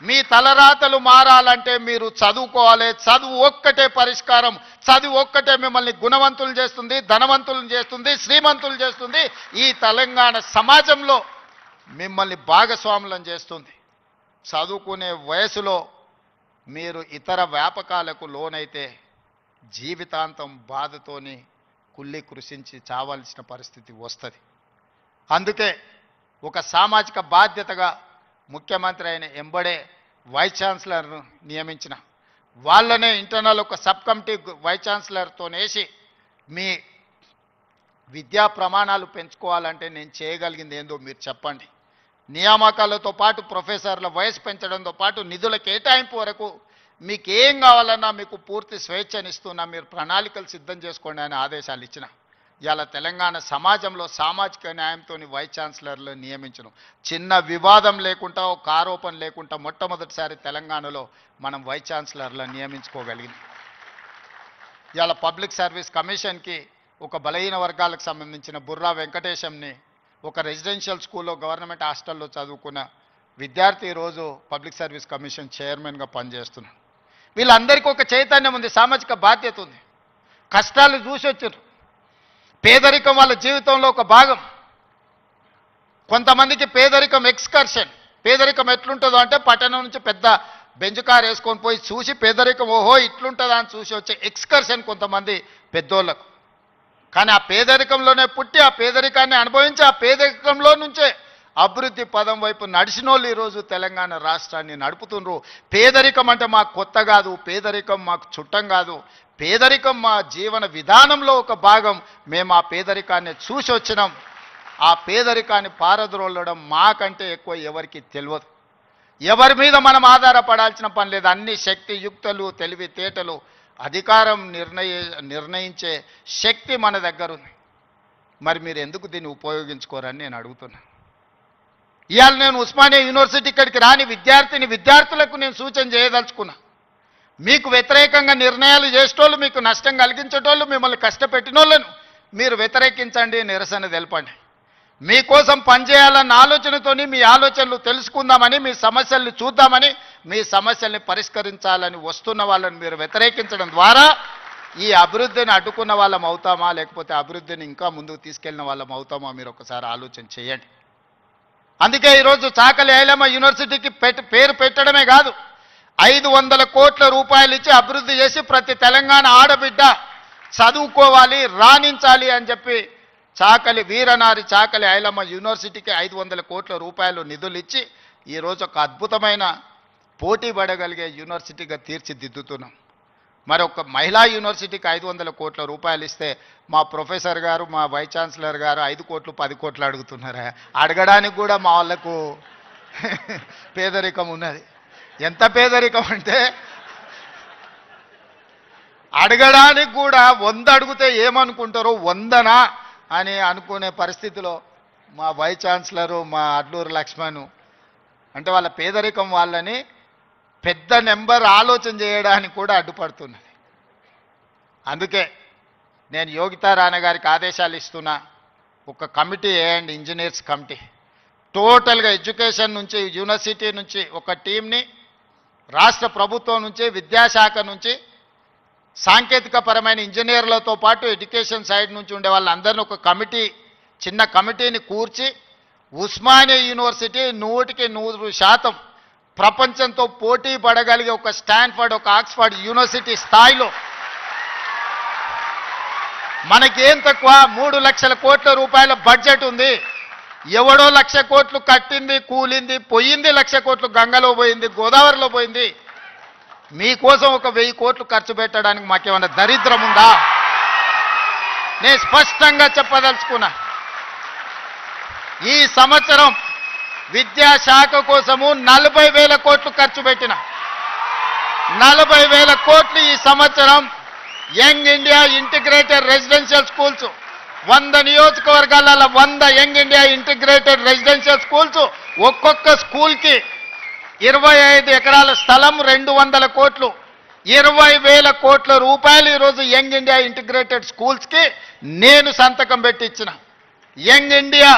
మీ తలరాతలు మారాలంటే మీరు చదువుకోవాలి. చదువు ఒక్కటే పరిష్కారం. చదువు ఒక్కటే మిమ్మల్ని గుణవంతులు చేస్తుంది, ధనవంతులను చేస్తుంది, శ్రీమంతులు చేస్తుంది. ఈ తెలంగాణ సమాజంలో మిమ్మల్ని భాగస్వాములను చేస్తుంది. చదువుకునే వయసులో మీరు ఇతర వ్యాపకాలకు లోనైతే జీవితాంతం బాధతోని కుళ్ళి కృషించి చావాల్సిన పరిస్థితి వస్తుంది. అందుకే ఒక సామాజిక బాధ్యతగా ముఖ్యమంత్రి అయిన ఎంబడే వైస్ ఛాన్సలర్ను నియమించిన, వాళ్ళనే ఇంటర్నల్ ఒక సబ్ కమిటీ వైస్ ఛాన్సలర్తో వేసి మీ విద్యా ప్రమాణాలు పెంచుకోవాలంటే నేను చేయగలిగింది ఏందో మీరు చెప్పండి. నియామకాలతో పాటు ప్రొఫెసర్ల వయసు పెంచడంతో పాటు నిధుల కేటాయింపు వరకు మీకు ఏం కావాలన్నా మీకు పూర్తి స్వేచ్ఛనిస్తున్నా, మీరు ప్రణాళికలు సిద్ధం చేసుకోండి అని ఆదేశాలు ఇచ్చిన. ఇవాళ తెలంగాణ సమాజంలో సామాజిక న్యాయంతో వైస్ ఛాన్సలర్లు నియమించడం, చిన్న వివాదం లేకుండా, ఒక ఆరోపణ లేకుండా మొట్టమొదటిసారి తెలంగాణలో మనం వైస్ ఛాన్సలర్లను నియమించుకోగలిగింది. ఇవాళ పబ్లిక్ సర్వీస్ కమిషన్కి ఒక బలహీన వర్గాలకు సంబంధించిన బుర్రా వెంకటేశంని, ఒక రెసిడెన్షియల్ స్కూల్లో గవర్నమెంట్ హాస్టల్లో చదువుకున్న విద్యార్థి ఈరోజు పబ్లిక్ సర్వీస్ కమిషన్ చైర్మన్గా పనిచేస్తున్నాడు. వీళ్ళందరికీ ఒక చైతన్యం ఉంది, సామాజిక బాధ్యత ఉంది. కష్టాలు చూసి వచ్చారు. పేదరికం వాళ్ళ జీవితంలో ఒక భాగం. కొంతమందికి పేదరికం ఎక్స్కర్షన్. పేదరికం ఎట్లుంటుందో అంటే పట్టణం నుంచి పెద్ద బెంచ్ కార్ వేసుకొని పోయి చూసి పేదరికం ఓహో ఇట్లుంటుందా అని చూసి వచ్చే ఎక్స్కర్షన్ కొంతమంది పెద్దోళ్ళకు. కానీ ఆ పేదరికంలోనే పుట్టి ఆ పేదరికాన్ని అనుభవించి ఆ పేదరికంలో నుంచే అభివృద్ధి పదం వైపు నడిచిన వాళ్ళు ఈరోజు తెలంగాణ రాష్ట్రాన్ని నడుపుతున్నారు. పేదరికం అంటే మాకు కొత్త కాదు, పేదరికం మాకు చుట్టం కాదు, పేదరికం మా జీవన విధానంలో ఒక భాగం. మేము ఆ పేదరికాన్ని చూసి వచ్చినాం. ఆ పేదరికాన్ని పారద్రోలడం మాకంటే ఎక్కువ ఎవరికి తెలియదు. ఎవరి మీద మనం ఆధారపడాల్సిన పని లేదు. అన్ని శక్తియుక్తులు, తెలివితేటలు, అధికారం నిర్ణయించే శక్తి మన దగ్గర ఉంది. మరి మీరు ఎందుకు దీన్ని ఉపయోగించుకోరని నేను అడుగుతున్నా. ఇవాళ నేను ఉస్మానియా యూనివర్సిటీ ఇక్కడికి రాని విద్యార్థులకు నేను సూచన చేయదలుచుకున్నా. మీకు వ్యతిరేకంగా నిర్ణయాలు చేసేటోళ్ళు, మీకు నష్టం కలిగించేటోళ్ళు, మిమ్మల్ని కష్టపెట్టినోళ్ళను మీరు వ్యతిరేకించండి, నిరసన తెలపండి. మీకోసం పనిచేయాలన్న ఆలోచనతోని మీ ఆలోచనలు తెలుసుకుందామని, మీ సమస్యల్ని చూద్దామని, మీ సమస్యల్ని పరిష్కరించాలని వస్తున్న వాళ్ళని మీరు వ్యతిరేకించడం ద్వారా ఈ అభివృద్ధిని అడ్డుకున్న వాళ్ళం అవుతామా, లేకపోతే అభివృద్ధిని ఇంకా ముందుకు తీసుకెళ్లిన వాళ్ళం అవుతామా, మీరు ఒకసారి ఆలోచన చేయండి. అందుకే ఈరోజు చాకలి ఐలమ్మ యూనివర్సిటీకి పేరు పెట్టడమే కాదు, 500 కోట్ల రూపాయలు ఇచ్చి అభివృద్ధి చేసి ప్రతి తెలంగాణ ఆడబిడ్డ చదువుకోవాలి, రాణించాలి అని చెప్పి వీరనారి చాకలి ఐలమ్మ యూనివర్సిటీకి 500 కోట్ల రూపాయలు నిధులు ఇచ్చి ఈరోజు ఒక అద్భుతమైన పోటీ పడగలిగే యూనివర్సిటీగా తీర్చిదిద్దుతున్నాం. మరి ఒక మహిళా యూనివర్సిటీకి 500 కోట్ల రూపాయలు ఇస్తే మా ప్రొఫెసర్ గారు మా వైస్ ఛాన్సలర్ గారు 5 కోట్లు 10 కోట్లు అడుగుతున్నారా? అడగడానికి కూడా మా వాళ్ళకు పేదరికం ఉన్నది. ఎంత పేదరికం అంటే అడగడానికి కూడా 100 అడిగితే ఏమనుకుంటారో 100నా అని అనుకునే పరిస్థితిలో మా వైస్ ఛాన్సలరు మా అడ్లూరు లక్ష్మణ్ అంటే వాళ్ళ పేదరికం వాళ్ళని పెద్ద నెంబర్ ఆలోచన చేయడానికి కూడా అడ్డుపడుతున్నది. అందుకే నేను యోగితా రాణా గారికి ఆదేశాలు ఇస్తున్నా, ఒక కమిటీ వేయండి, ఇంజనీర్స్ కమిటీ. టోటల్గా ఎడ్యుకేషన్ నుంచి యూనివర్సిటీ నుంచి ఒక టీంని, రాష్ట్ర ప్రభుత్వం నుంచి విద్యాశాఖ నుంచి సాంకేతిక పరమైన ఇంజనీర్లతో పాటు ఎడ్యుకేషన్ సైడ్ నుంచి ఉండే వాళ్ళందరినీ ఒక కమిటీ, చిన్న కమిటీని కూర్చి ఉస్మానియా యూనివర్సిటీ 100% ప్రపంచంతో పోటీ పడగలిగే ఒక స్టాన్ఫర్డ్, ఒక ఆక్స్ఫర్డ్ యూనివర్సిటీ స్థాయిలో మనకేం తక్కువ 3 లక్షల కోట్ల రూపాయల బడ్జెట్ ఉంది. ఎవడో 1,00,000 కోట్లు కట్టింది, కూలింది, పోయింది, 1,00,000 కోట్లు గంగలో పోయింది, గోదావరిలో పోయింది. మీకోసం ఒక 1000 కోట్లు ఖర్చు పెట్టడానికి మాకేమన్నా దరిద్రం ఉందా? నేను స్పష్టంగా చెప్పదలుచుకున్నా, ఈ సంవత్సరం విద్యాశాఖ కోసము 40,000 కోట్లు ఖర్చు పెట్టిన 40,000 కోట్లు ఈ సంవత్సరం young India integrated residential schools 100 నియోజకవర్గాల 100 young India integrated residential schools, ఒక్కొక్క స్కూల్కి 25 ఎకరాల స్థలం, 200 కోట్లు, 20,000 కోట్ల రూపాయలు ఈరోజు యంగ్ ఇండియా ఇంటిగ్రేటెడ్ స్కూల్స్కి నేను సంతకం పెట్టి ఇచ్చిన. యంగ్ ఇండియా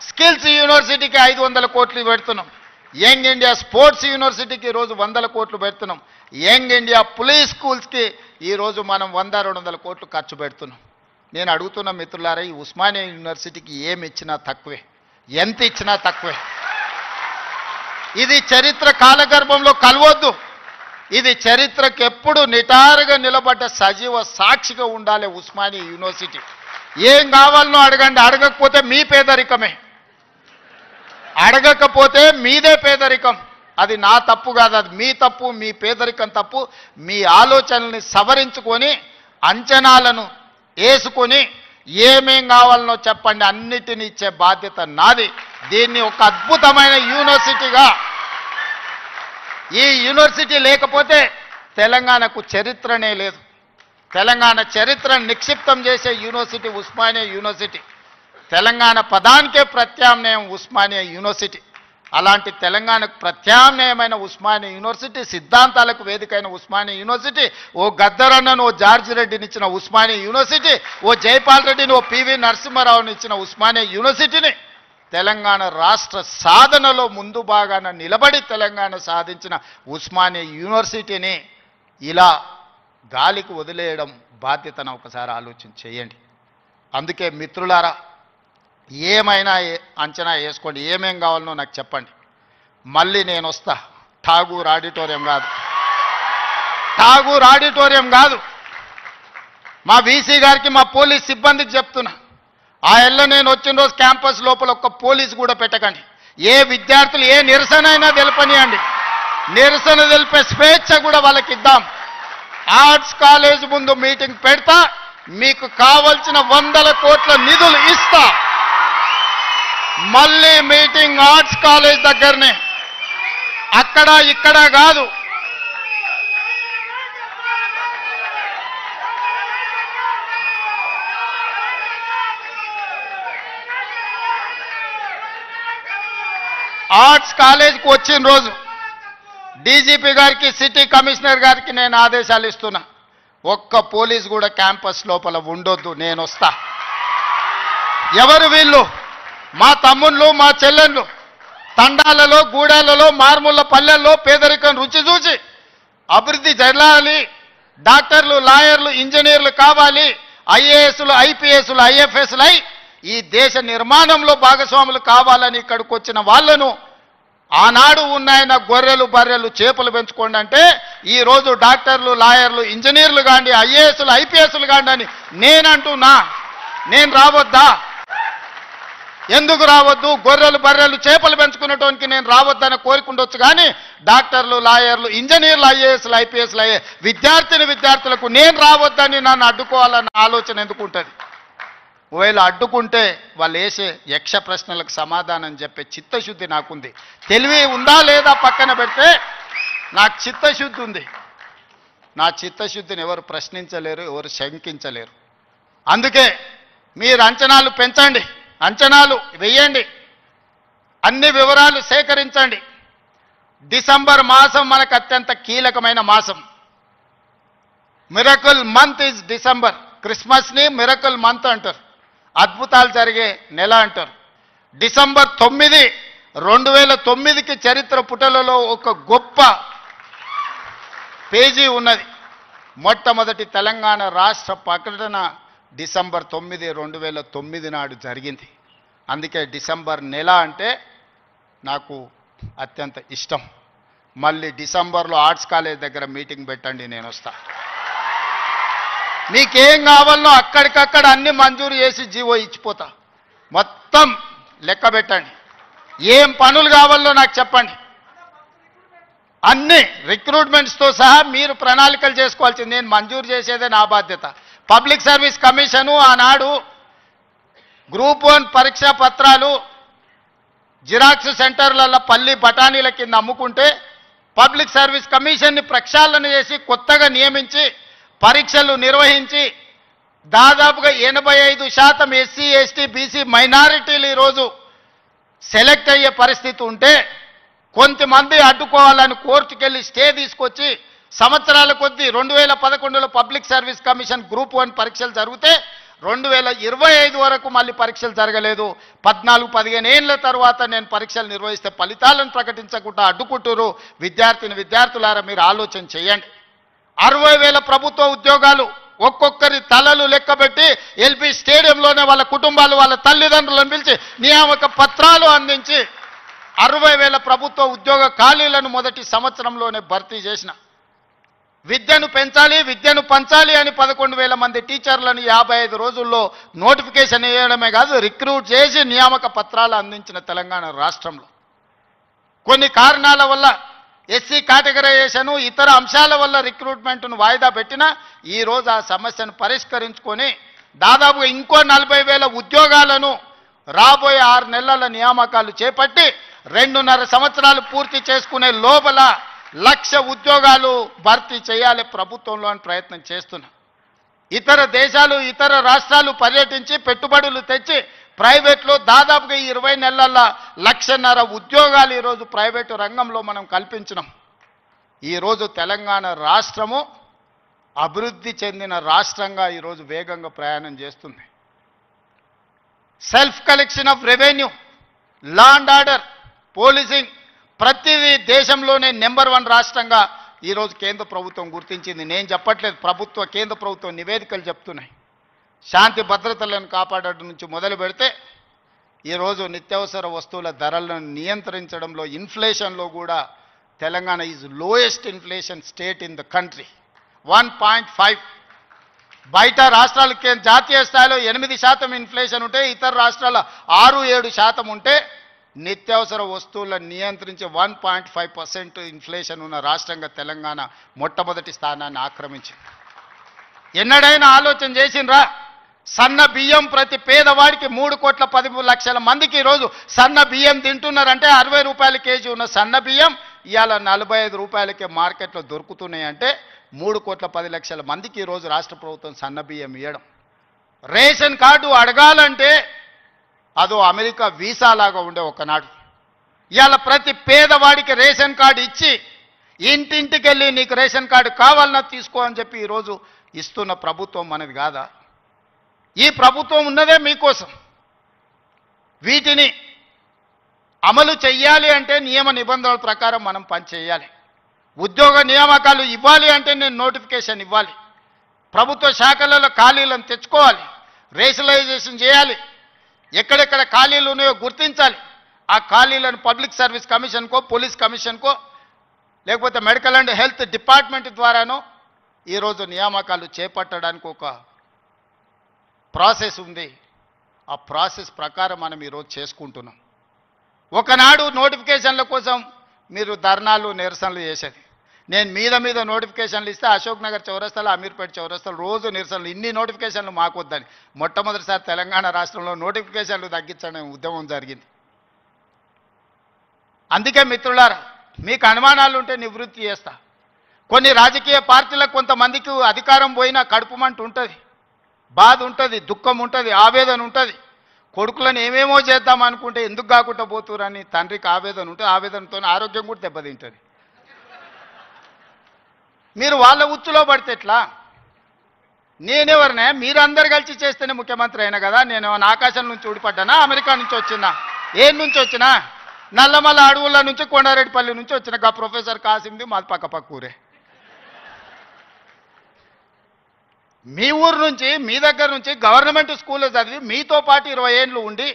స్కిల్స్ యూనివర్సిటీకి 500 కోట్లు పెడుతున్నాం. యంగ్ ఇండియా స్పోర్ట్స్ యూనివర్సిటీకి ఈరోజు 100 కోట్లు పెడుతున్నాం. యంగ్ ఇండియా పోలీస్ స్కూల్స్కి ఈరోజు మనం 100-200 కోట్లు ఖర్చు పెడుతున్నాం. నేను అడుగుతున్న మిత్రులారా, ఈ ఉస్మానియా యూనివర్సిటీకి ఏమి ఇచ్చినా తక్కువే, ఎంత ఇచ్చినా తక్కువే. ఇది చరిత్ర కాలగర్భంలో కలవద్దు. ఇది చరిత్రకు ఎప్పుడు నిటారుగా నిలబడ్డ సజీవ సాక్షిగా ఉండాలి ఉస్మానియా యూనివర్సిటీ. ఏం కావాలనో అడగండి, అడగకపోతే మీ పేదరికమే, అడగకపోతే మీదే పేదరికం. అది నా తప్పు కాదు, అది మీ తప్పు, మీ పేదరికం తప్పు. మీ ఆలోచనల్ని సవరించుకొని అంచనాలను వేసుకొని ఏమేం కావాలనో చెప్పండి, అన్నిటిని ఇచ్చే బాధ్యత నాది. దీన్ని ఒక అద్భుతమైన యూనివర్సిటీగా, ఈ యూనివర్సిటీ లేకపోతే తెలంగాణకు చరిత్రనే లేదు. తెలంగాణ చరిత్రను నిక్షిప్తం చేసే యూనివర్సిటీ ఉస్మానియా యూనివర్సిటీ. తెలంగాణ పదానికే ప్రత్యామ్నాయం ఉస్మానియా యూనివర్సిటీ. అలాంటి తెలంగాణకు ప్రత్యామ్నాయమైన ఉస్మానియా యూనివర్సిటీ, సిద్ధాంతాలకు వేదికైన ఉస్మానియా యూనివర్సిటీ, ఓ గద్దరన్నను, ఓ జార్జ్ రెడ్డిని ఇచ్చిన ఉస్మానియా యూనివర్సిటీ, ఓ జైపాల్ రెడ్డిని, ఓ పివి నరసింహారావుని ఇచ్చిన ఉస్మానియా యూనివర్సిటీని తెలంగాణ రాష్ట్ర సాధనలో ముందు భాగాన నిలబడి తెలంగాణ సాధించిన ఉస్మానియా యూనివర్సిటీని ఇలా గాలికి వదిలేయడం బాధ్యతను ఒకసారి ఆలోచన చేయండి. అందుకే మిత్రులారా, ఏమైనా అంచనా వేసుకోండి, ఏమేం కావాలనో నాకు చెప్పండి. మళ్ళీ నేను వస్తా. ఠాగూర్ ఆడిటోరియం కాదు, ఠాగూర్ ఆడిటోరియం కాదు. మా వీసీ గారికి, మా పోలీస్ సిబ్బందికి చెప్తున్నా, ఆ ఎల్ల నేను వచ్చిన రోజు క్యాంపస్ లోపల ఒక్క పోలీసు కూడా పెట్టకండి. ఏ విద్యార్థులు ఏ నిరసన అయినా తెలపనియండి, నిరసన తెలిపే స్వేచ్ఛ కూడా వాళ్ళకి ఇద్దాం. ఆర్ట్స్ కాలేజ్ ముందు మీటింగ్ పెడతా, మీకు కావలసిన 100 కోట్ల నిధులు ఇస్తా. మళ్ళీ మీటింగ్ ఆర్ట్స్ కాలేజ్ దగ్గరనే, అక్కడ ఇక్కడ కాదు. ఆర్ట్స్ కాలేజ్కి వచ్చిన రోజు డీజీపీ గారికి, సిటీ కమిషనర్ గారికి నేను ఆదేశాలు ఇస్తున్నా, ఒక్క పోలీసు కూడా క్యాంపస్ లోపల ఉండొద్దు, నేను వస్తా. ఎవరు వీళ్ళు? మా తమ్ముళ్ళు, మా చెల్లెళ్ళు తండాలలో, గూడాలలో, మారుమూల పల్లెల్లో పేదరికం రుచి చూసి అభివృద్ధి జరగాలి, డాక్టర్లు, లాయర్లు, ఇంజనీర్లు కావాలి, ఐఏఎస్లు, ఐపీఎస్లు, ఐఎఫ్ఎస్లు అయి ఈ దేశ నిర్మాణంలో భాగస్వాములు కావాలని ఇక్కడికి వచ్చిన వాళ్ళను ఆనాడు ఉన్నాయన గొర్రెలు, బర్రెలు, చేపలు పెంచుకోండి అంటే ఈరోజు డాక్టర్లు, లాయర్లు, ఇంజనీర్లు కాండి, ఐఏఎస్లు, ఐపీఎస్లు కాండి అని నేనంటున్నా. నేను రావద్దా? ఎందుకు రావద్దు? గొర్రెలు బర్రెలు చేపలు పెంచుకునేటోనికి నేను రావద్దని కోరుకుండొచ్చు, కానీ డాక్టర్లు, లాయర్లు, ఇంజనీర్లు, ఐఏఎస్లు, ఐపీఎస్లు అయ్యే విద్యార్థులకు నేను రావద్దని నన్ను అడ్డుకోవాలన్న ఆలోచన ఎందుకు ఉంటుంది? ఒకవేళ అడ్డుకుంటే వాళ్ళు వేసే యక్ష ప్రశ్నలకు సమాధానం చెప్పే చిత్తశుద్ధి నాకుంది. తెలివి ఉందా లేదా పక్కన పెడితే నాకు చిత్తశుద్ధి ఉంది. నా చిత్తశుద్ధిని ఎవరు ప్రశ్నించలేరు, ఎవరు శంకించలేరు. అందుకే మీరు అంచనాలు పెంచండి, అంచనాలు వేయండి, అన్ని వివరాలు సేకరించండి. డిసెంబర్ మాసం మనకు అత్యంత కీలకమైన మాసం. Miracle month is December. క్రిస్మస్ని మిరకల్ మంత్ అంటారు, అద్భుతాలు జరిగే నెల అంటారు. డిసెంబర్ 9, 2009కి చరిత్ర పుటలలో ఒక గొప్ప పేజీ ఉన్నది. మొట్టమొదటి తెలంగాణ రాష్ట్ర ప్రకటన డిసెంబర్ 9, 2009 నాడు జరిగింది. అందుకే డిసెంబర్ నెల అంటే నాకు అత్యంత ఇష్టం. మళ్ళీ డిసెంబర్లో ఆర్ట్స్ కాలేజ్ దగ్గర మీటింగ్ పెట్టండి, నేను వస్తా. మీకేం కావాలనో అక్కడికక్కడ అన్ని మంజూరు చేసి జీవో ఇచ్చిపోతా. మొత్తం లెక్క పెట్టండి, ఏం పనులు కావాలో నాకు చెప్పండి. అన్ని రిక్రూట్మెంట్స్తో సహా మీరు ప్రణాళికలు చేసుకోవాల్సింది. నేను మంజూరు చేసేదే నా బాధ్యత. పబ్లిక్ సర్వీస్ కమిషను ఆనాడు గ్రూప్ 1 పరీక్షా పత్రాలు జిరాక్స్ సెంటర్లలో పల్లి బఠానీల కింద అమ్ముకుంటే పబ్లిక్ సర్వీస్ కమిషన్ని ప్రక్షాళన చేసి కొత్తగా నియమించి పరీక్షలు నిర్వహించి దాదాపుగా 85% ఎస్సీ, ఎస్టీ, బీసీ మైనారిటీలు ఈరోజు సెలెక్ట్ అయ్యే పరిస్థితి ఉంటే కొంతమంది అడ్డుకోవాలని కోర్టుకెళ్ళి స్టే తీసుకొచ్చి సంవత్సరాల కొద్దీ 2011లో పబ్లిక్ సర్వీస్ కమిషన్ గ్రూప్ 1 పరీక్షలు జరిగితే 2025 వరకు మళ్ళీ పరీక్షలు జరగలేదు. 14-15 ఏళ్ల తర్వాత నేను పరీక్షలు నిర్వహిస్తే ఫలితాలను ప్రకటించకుండా అడ్డుకుంటారు. విద్యార్థులారా మీరు ఆలోచన చేయండి. 60,000 ప్రభుత్వ ఉద్యోగాలు ఒక్కొక్కరి తలలు లెక్కబెట్టి ఎల్బీ స్టేడియంలోనే వాళ్ళ కుటుంబాలు, వాళ్ళ తల్లిదండ్రులను పిలిచి నియామక పత్రాలు అందించి 60,000 ప్రభుత్వ ఉద్యోగ ఖాళీలను మొదటి సంవత్సరంలోనే భర్తీ చేసిన. విద్యను పెంచాలి, విద్యను పంచాలి అని 11,000 మంది టీచర్లను 55 రోజుల్లో నోటిఫికేషన్ వేయడమే కాదు, రిక్రూట్ చేసి నియామక పత్రాలు అందించిన తెలంగాణ రాష్ట్రంలో. కొన్ని కారణాల వల్ల ఎస్సీ కేటగరైజేషన్, ఇతర అంశాల వల్ల రిక్రూట్మెంట్ను వాయిదా పెట్టినా ఈరోజు ఆ సమస్యను పరిష్కరించుకొని దాదాపుగా ఇంకో 40,000 ఉద్యోగాలను రాబోయే 6 నెలల నియామకాలు చేపట్టి 2.5 సంవత్సరాలు పూర్తి చేసుకునే లోపల 1,00,000 ఉద్యోగాలు భర్తీ చేయాలి ప్రభుత్వంలో అని ప్రయత్నం చేస్తున్నా. ఇతర దేశాలు, ఇతర రాష్ట్రాలు పర్యటించి పెట్టుబడులు తెచ్చి ప్రైవేట్లో దాదాపుగా 20 నెలల 1,50,000 ఉద్యోగాలు ఈరోజు ప్రైవేటు రంగంలో మనం కల్పించినాం. ఈరోజు తెలంగాణ రాష్ట్రము అభివృద్ధి చెందిన రాష్ట్రంగా ఈరోజు వేగంగా ప్రయాణం చేస్తుంది. Self collection of revenue, law and order, policing ప్రతిదీ దేశంలోనే నెంబర్ 1 రాష్ట్రంగా ఈరోజు కేంద్ర ప్రభుత్వం గుర్తించింది. నేను చెప్పట్లేదు, కేంద్ర ప్రభుత్వం నివేదికలు చెప్తున్నాయి. శాంతి భద్రతలను కాపాడడం నుంచి మొదలు పెడితే ఈరోజు నిత్యావసర వస్తువుల ధరలను నియంత్రించడంలో, ఇన్ఫ్లేషన్లో కూడా Telangana is lowest inflation state in the country. 1.5. బయట రాష్ట్రాలకి జాతీయ స్థాయిలో 8% ఇన్ఫ్లేషన్ ఉంటే ఇతర రాష్ట్రాల 6-7% ఉంటే నిత్యావసర వస్తువులను నియంత్రించి 1.5% ఇన్ఫ్లేషన్ ఉన్న రాష్ట్రంగా తెలంగాణ మొట్టమొదటి స్థానాన్ని ఆక్రమించింది. ఎన్నడైనా ఆలోచన చేసిండ్రా? సన్న బియ్యం ప్రతి పేదవాడికి 3,10,00,000 మందికి ఈరోజు సన్న బియ్యం తింటున్నారంటే 60 రూపాయల కేజీ ఉన్న సన్న బియ్యం ఇవాళ 45 రూపాయలకే మార్కెట్లో దొరుకుతున్నాయి. అంటే 3,10,00,000 మందికి ఈరోజు రాష్ట్ర ప్రభుత్వం సన్న బియ్యం ఇవ్వడం. రేషన్ కార్డు అడగాలంటే అదో అమెరికా వీసా లాగా ఉండే ఒకనాడు. ఇవాళ ప్రతి పేదవాడికి రేషన్ కార్డు ఇచ్చి ఇంటింటికి వెళ్ళి నీకు రేషన్ కార్డు కావాలన్నా తీసుకో అని చెప్పి ఈరోజు ఇస్తున్న ప్రభుత్వం మనది కాదా? ఈ ప్రభుత్వం ఉన్నదే మీకోసం. వీటిని అమలు చెయ్యాలి అంటే నియమ నిబంధనల ప్రకారం మనం పని చేయాలి. ఉద్యోగ నియామకాలు ఇవ్వాలి అంటే నేను నోటిఫికేషన్ ఇవ్వాలి. ప్రభుత్వ శాఖలలో ఖాళీలను తెచ్చుకోవాలి, రేషనలైజేషన్ చేయాలి, ఎక్కడెక్కడ ఖాళీలు ఉన్నాయో గుర్తించాలి. ఆ ఖాళీలను పబ్లిక్ సర్వీస్ కమిషన్కో, పోలీస్ కమిషన్కో, లేకపోతే మెడికల్ అండ్ హెల్త్ డిపార్ట్మెంట్ ద్వారానో ఈరోజు నియామకాలు చేపట్టడానికి ఒక ప్రాసెస్ ఉంది. ఆ ప్రాసెస్ ప్రకారం మనం ఈరోజు చేసుకుంటున్నాం. ఒకనాడు నోటిఫికేషన్ల కోసం మీరు ధర్నాలు నిరసనలు చేసేది. నేను మీద నోటిఫికేషన్లు ఇస్తే అశోక్ నగర్ చౌరస్తాలో, అమీర్పేట చౌరస్తాలో రోజు నిరసనలు. ఇన్ని నోటిఫికేషన్లు మాకు వద్దని మొట్టమొదటిసారి తెలంగాణ రాష్ట్రంలో నోటిఫికేషన్లు తగ్గించడం ఉద్యమం జరిగింది. అందుకే మిత్రులారా, మీకు అనుమానాలు ఉంటే నివృత్తి చేస్తా. కొన్ని రాజకీయ పార్టీలకు కొంతమందికి అధికారం పోయినా కడుపుమంట ఉంటుంది, బాధ ఉంటుంది, దుఃఖం ఉంటుంది, ఆవేదన ఉంటుంది. కొడుకులను ఏమేమో చేద్దాం అనుకుంటే ఎందుకు కాకుండా పోతురని తండ్రికి ఆవేదన ఉంటుంది. ఆవేదనతో ఆరోగ్యం కూడా దెబ్బతింటుంది. మీరు వాళ్ళ ఉచ్చులో పడితే ఎట్లా? నేనెవరినే? మీరందరు కలిసి చేస్తేనే ముఖ్యమంత్రి అయినా కదా. నేను ఆకాశం నుంచి ఊడిపడ్డానా? అమెరికా నుంచి వచ్చినా? ఏం నుంచి వచ్చినా? నల్లమల్ల అడవుల నుంచి, కొండారెడ్డిపల్లి నుంచి వచ్చిన గా ప్రొఫెసర్ కాసింది మాది పక్క ఊరే. మీ ఊరు నుంచి, మీ దగ్గర నుంచి గవర్నమెంట్ స్కూల్లో చదివి మీతో పాటు 20 ఏళ్ళు ఉండి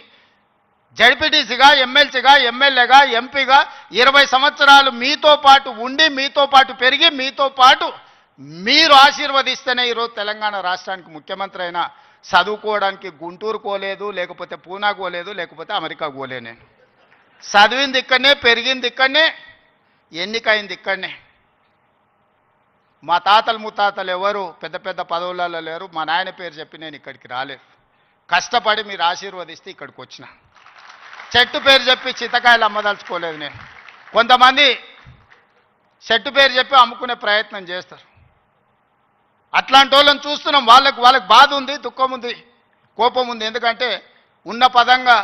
జడ్పీటీసీగా, ఎమ్మెల్సీగా, ఎమ్మెల్యేగా, ఎంపీగా 20 సంవత్సరాలు మీతో పాటు ఉండి, మీతో పాటు పెరిగి, మీతో పాటు మీరు ఆశీర్వదిస్తేనే ఈరోజు తెలంగాణ రాష్ట్రానికి ముఖ్యమంత్రి అయినా. చదువుకోవడానికి గుంటూరు పోలేదు, లేకపోతే పూనా పోలేదు, లేకపోతే అమెరికా పోలే. నేను చదివింది ఇక్కడనే, పెరిగింది ఇక్కడనే, ఎన్నికైంది ఇక్కడనే. మా తాతలు ముత్తాతలు ఎవరు పెద్ద పెద్ద పదవులలో లేరు. మా నాయన పేరు చెప్పి నేను ఇక్కడికి రాలేదు. కష్టపడి మీరు ఆశీర్వదిస్తే ఇక్కడికి వచ్చిన. చెట్టు పేరు చెప్పి చింతకాయలు అమ్మదలుచుకోలేదు నేను. కొంతమంది చెట్టు పేరు చెప్పి అమ్ముకునే ప్రయత్నం చేస్తారు. అట్లాంటి వాళ్ళని చూస్తున్నాం. వాళ్ళకి బాధ ఉంది, దుఃఖం ఉంది, కోపం ఉంది. ఎందుకంటే ఉన్న పదంగా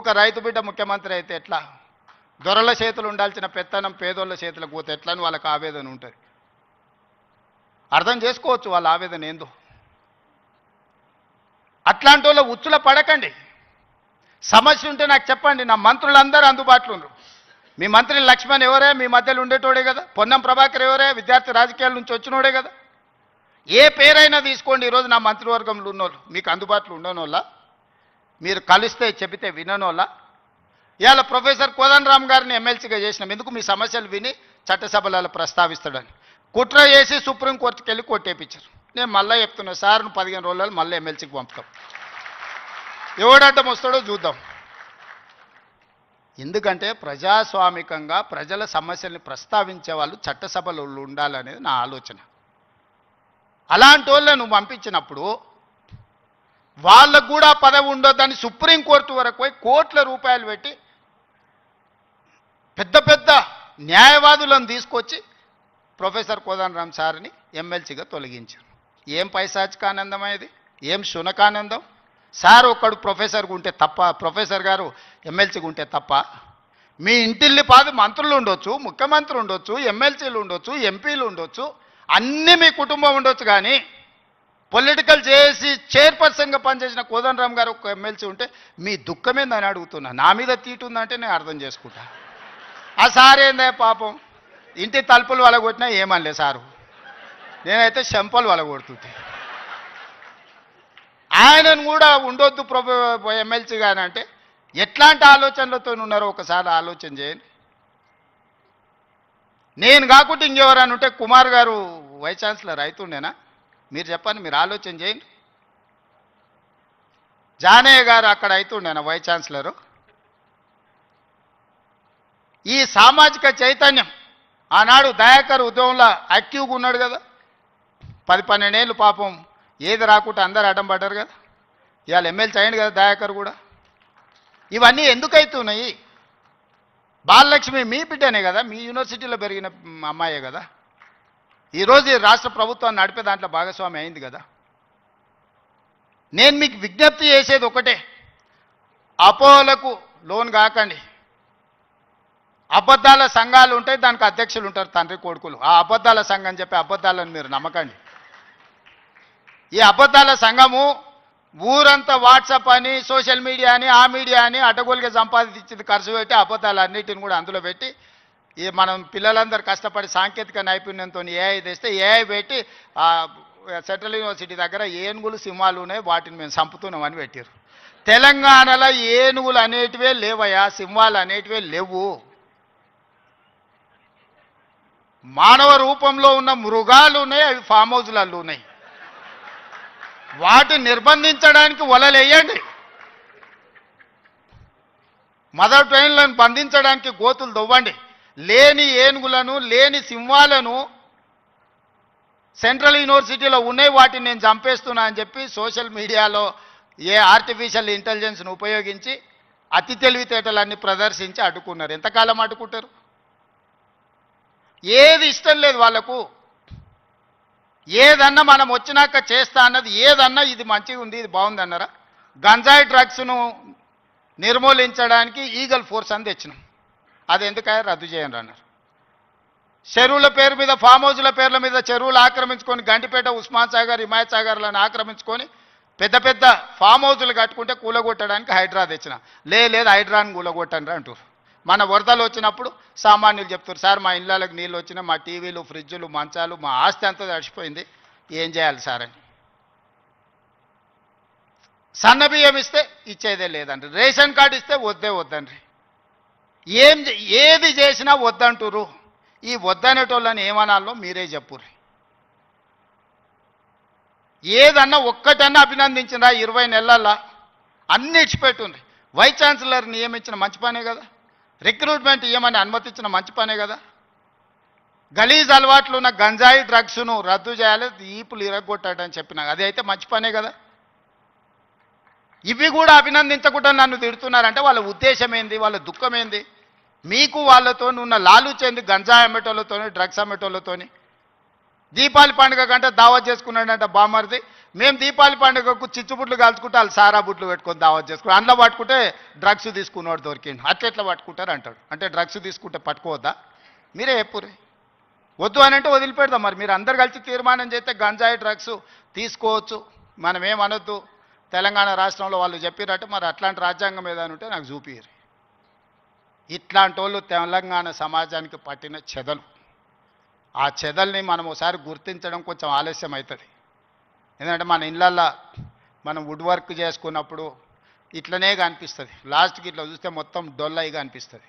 ఒక రైతు బిడ్డ ముఖ్యమంత్రి అయితే ఎట్లా, దొరల చేతులు ఉండాల్సిన పెత్తనం పేదోళ్ళ చేతులకు పోతే ఎట్లా అని వాళ్ళకి ఆవేదన ఉంటుంది. అర్థం చేసుకోవచ్చు వాళ్ళ ఆవేదన ఏందో. అట్లాంటి వాళ్ళ ఉచ్చుల పడకండి. సమస్య ఉంటే నాకు చెప్పండి. నా మంత్రులందరూ అందుబాటులో ఉన్నారు. మీ మంత్రి లక్ష్మణ్ ఎవరే? మీ మధ్యలో ఉండేటోడే కదా. పొన్నం ప్రభాకర్ ఎవరే? విద్యార్థి రాజకీయాల నుంచి వచ్చినోడే కదా. ఏ పేరైనా తీసుకోండి. ఈరోజు నా మంత్రివర్గంలో ఉన్నోళ్ళు మీకు అందుబాటులో ఉండనోళ్ళ, మీరు కలిస్తే చెబితే విననోళ్ళ. ఇవాళ ప్రొఫెసర్ కోదండరామ్ గారిని ఎమ్మెల్సీగా చేసినాం. ఎందుకు? మీ సమస్యలు విని చట్టసభలలో ప్రస్తావిస్తాడని. కుట్ర చేసి సుప్రీంకోర్టుకి వెళ్ళి కొట్టేపించారు. నేను మళ్ళీ చెప్తున్నా, సార్ 15 రోజులు మళ్ళీ ఎమ్మెల్సీకి పంపుతాం. ఎవడడ్డం వస్తాడో చూద్దాం. ఎందుకంటే ప్రజాస్వామికంగా ప్రజల సమస్యల్ని ప్రస్తావించే వాళ్ళు చట్టసభలో ఉండాలనేది నా ఆలోచన. అలాంటి వాళ్ళను పంపించినప్పుడు వాళ్ళకు కూడా పదవి ఉండొద్దని సుప్రీంకోర్టు వరకు పోయి కోట్ల రూపాయలు పెట్టి పెద్ద పెద్ద న్యాయవాదులను తీసుకొచ్చి ప్రొఫెసర్ కోదండరామ్ సార్ని ఎమ్మెల్సీగా తొలగించారు. ఏం పైశాచికానందం ఇది? ఏం శునకానందం? సార్ ఒక్కడు ప్రొఫెసర్గా ఉంటే తప్ప, ప్రొఫెసర్ గారు ఎమ్మెల్సీగా ఉంటే తప్ప? మీ ఇంటిల్లి పాది మంత్రులు ఉండొచ్చు, ముఖ్యమంత్రి ఉండొచ్చు, ఎమ్మెల్సీలు ఉండొచ్చు, ఎంపీలు ఉండొచ్చు, అన్నీ మీ కుటుంబం ఉండొచ్చు. కానీ పొలిటికల్ చేసి చైర్పర్సన్గా పనిచేసిన కోదండరామ్ గారు ఒక ఎమ్మెల్సీ ఉంటే మీ దుఃఖమేందని అడుగుతున్నా. నా మీద తీటుందంటే నేను అర్థం చేసుకుంటా. ఆ సార్ ఏందే పాపం, ఇంటి తలుపులు వలగొట్టినా ఏమనలే సారు. నేనైతే చెంపలు వలగొడుతుంది. ఆయనను కూడా ఉండొద్దు ఎమ్మెల్సీ కానీ అంటే ఎట్లాంటి ఆలోచనలతో ఉన్నారో ఒకసారి ఆలోచన చేయండి. నేను కాకుండా ఇంకెవరైనా ఉంటే కుమార్ గారు వైస్ ఛాన్సలర్ అవుతుండేనా? మీరు చెప్పండి, మీరు ఆలోచన చేయండి. జానయ్య గారు అక్కడ అవుతుండేనా వైస్ ఛాన్సలరు? ఈ సామాజిక చైతన్యం ఆనాడు దయాకర్ ఉద్యమంలో యాక్టివ్గా ఉన్నాడు కదా. 10-12 ఏళ్ళు పాపం ఏది రాకుండా అందరు అడ్డం పడ్డారు కదా. ఇవాళ ఎమ్మెల్సీ అయ్యింది కదా దయాకర్ కూడా. ఇవన్నీ ఎందుకు అవుతున్నాయి? బాలలక్ష్మి మీ బిడ్డనే కదా, మీ యూనివర్సిటీలో పెరిగిన అమ్మాయే కదా. ఈరోజు ఈ రాష్ట్ర ప్రభుత్వాన్ని నడిపే దాంట్లో భాగస్వామి అయింది కదా. నేను మీకు విజ్ఞప్తి చేసేది ఒకటే, అపోహలకు లోన్ కాకండి. అబద్ధాల సంఘాలు ఉంటాయి, దానికి అధ్యక్షులు ఉంటారు, తండ్రి కొడుకులు. ఆ అబద్ధాల సంఘం చెప్పి అబద్ధాలను మీరు నమ్మకండి. ఈ అబద్ధాల సంఘము ఊరంతా వాట్సాప్ అని, సోషల్ మీడియా అని, ఆ మీడియా అని అడ్డగోలుగా సంపాదించింది ఖర్చు పెట్టి అబద్ధాలన్నిటిని కూడా అందులో పెట్టి ఈ మనం పిల్లలందరూ కష్టపడి సాంకేతిక నైపుణ్యంతో ఏఐ తెస్తే ఏఐ పెట్టి సెంట్రల్ యూనివర్సిటీ దగ్గర ఏనుగులు సింహాలు ఉన్నాయి, వాటిని మేము చంపుతున్నామని పెట్టారు. తెలంగాణలో ఏనుగులు అనేటివే లేవయా, సింహాలు అనేటివే లేవు. మానవ రూపంలో ఉన్న మృగాలు ఉన్నాయి, అవి ఫామ్ హౌస్లలో ఉన్నాయి. వాటిని నిర్బంధించడానికి వలలేయండి. మదర్ ట్రైన్లను బంధించడానికి గోతులు దవ్వండి. లేని ఏనుగులను, లేని సింహాలను సెంట్రల్ యూనివర్సిటీలో ఉన్నాయి, వాటిని నేను చంపేస్తున్నా అని చెప్పి సోషల్ మీడియాలో ఆర్టిఫిషియల్ ఇంటెలిజెన్స్ను ఉపయోగించి అతి తెలివితేటలన్నీ ప్రదర్శించి అడ్డుకున్నారు. ఎంతకాలం అడ్డుకుంటారు? ఏది ఇష్టం లేదు వాళ్ళకు. ఏదన్నా మనం వచ్చినాక చేస్తా అన్నది ఏదన్నా ఇది మంచిగా ఉంది, ఇది బాగుంది అన్నారా? గంజాయి డ్రగ్స్ను నిర్మూలించడానికి ఈగల్ ఫోర్స్ అని తెచ్చినాం. అది ఎందుకయ్యా రద్దు చేయండి అన్నారు. చెరువుల పేరు మీద, ఫామ్ హౌస్ల పేర్ల మీద చెరువులు ఆక్రమించుకొని గంటిపేట, ఉస్మాన్ సాగర్, హిమాయత్ సాగర్లను ఆక్రమించుకొని పెద్ద పెద్ద ఫామ్ హౌజులు కట్టుకుంటే కూలగొట్టడానికి హైడ్రా తెచ్చిన. లేదు హైడ్రాని కూలగొట్టండి అంటారు. మన వరదలు వచ్చినప్పుడు సామాన్యులు చెప్తారు, సార్ మా ఇళ్ళకి నీళ్ళు వచ్చినా, మా టీవీలు, ఫ్రిడ్జులు, మంచాలు, మా ఆస్తి అంతా తడిచిపోయింది, ఏం చేయాలి సార్ అని. సన్న బియ్యం ఇస్తే ఇచ్చేదే లేదండి, రేషన్ కార్డు ఇస్తే వద్దండి. ఏది చేసినా వద్దంటురు. ఈ వద్దనేటోళ్ళని ఏమనాలో మీరే చెప్పుర్రి. ఏదన్నా ఒక్కటన్నా అభినందించినా 20 నెలల్లో అన్ని ఇచ్చిపెట్టుండ్రి. వైస్ ఛాన్సలర్ నియమించిన మంచి పనే కదా, రిక్రూట్మెంట్ ఇవ్వమని అనుమతించిన మంచి పనే కదా. గలీజ్ అలవాట్లు ఉన్న గంజాయి డ్రగ్స్ను రద్దు చేయాలి, ఈపులు ఇరగొట్టాడని చెప్పిన అది అయితే మంచి పనే కదా. ఇవి కూడా అభినందించకుండా నన్ను తిడుతున్నారంటే వాళ్ళ ఉద్దేశం ఏంది, వాళ్ళ దుఃఖం ఏంది? మీకు వాళ్ళతో ఉన్న లాలుచేంది, గంజాయి అమ్మేటోళ్ళతోని, డ్రగ్స్ అమ్మేటోళ్ళతోని. దీపావళి పండుగ కంటే దావత్ చేసుకున్నాడంట బామ్మర్ది. మేము దీపావళి పండుగకు చిచ్చుబుట్లు కాల్చుకుంటే వాళ్ళు సారా బుట్లు పెట్టుకొని దావత్ చేసుకున్నాం. అందులో పట్టుకుంటే డ్రగ్స్ తీసుకున్నవాడు దొరికిండు. అట్లా పట్టుకుంటారు అంటాడు. అంటే డ్రగ్స్ తీసుకుంటే పట్టుకోవద్దా? మీరే చెప్పురే. వద్దు అని అంటే వదిలిపెడదాం. మరి మీరు అందరు కలిసి తీర్మానం చేస్తే గంజాయి డ్రగ్స్ తీసుకోవచ్చు, మనం ఏమనొద్దు. తెలంగాణ రాష్ట్రంలో వాళ్ళు చెప్పినట్టు మరి అట్లాంటి రాజ్యాంగం ఏదైనా ఉంటే నాకు చూపియ్యరు. ఇట్లాంటి వాళ్ళు తెలంగాణ సమాజానికి పట్టిన చెదలు. ఆ చెదల్ని మనం ఒకసారి గుర్తించడం కొంచెం ఆలస్యం అవుతుంది. ఎందుకంటే మన ఇళ్ళల్లో మనం వుడ్ వర్క్ చేసుకున్నప్పుడు ఇట్లనే కనిపిస్తుంది. లాస్ట్కి ఇట్లా చూస్తే మొత్తం డొల్లయిగా అనిపిస్తుంది.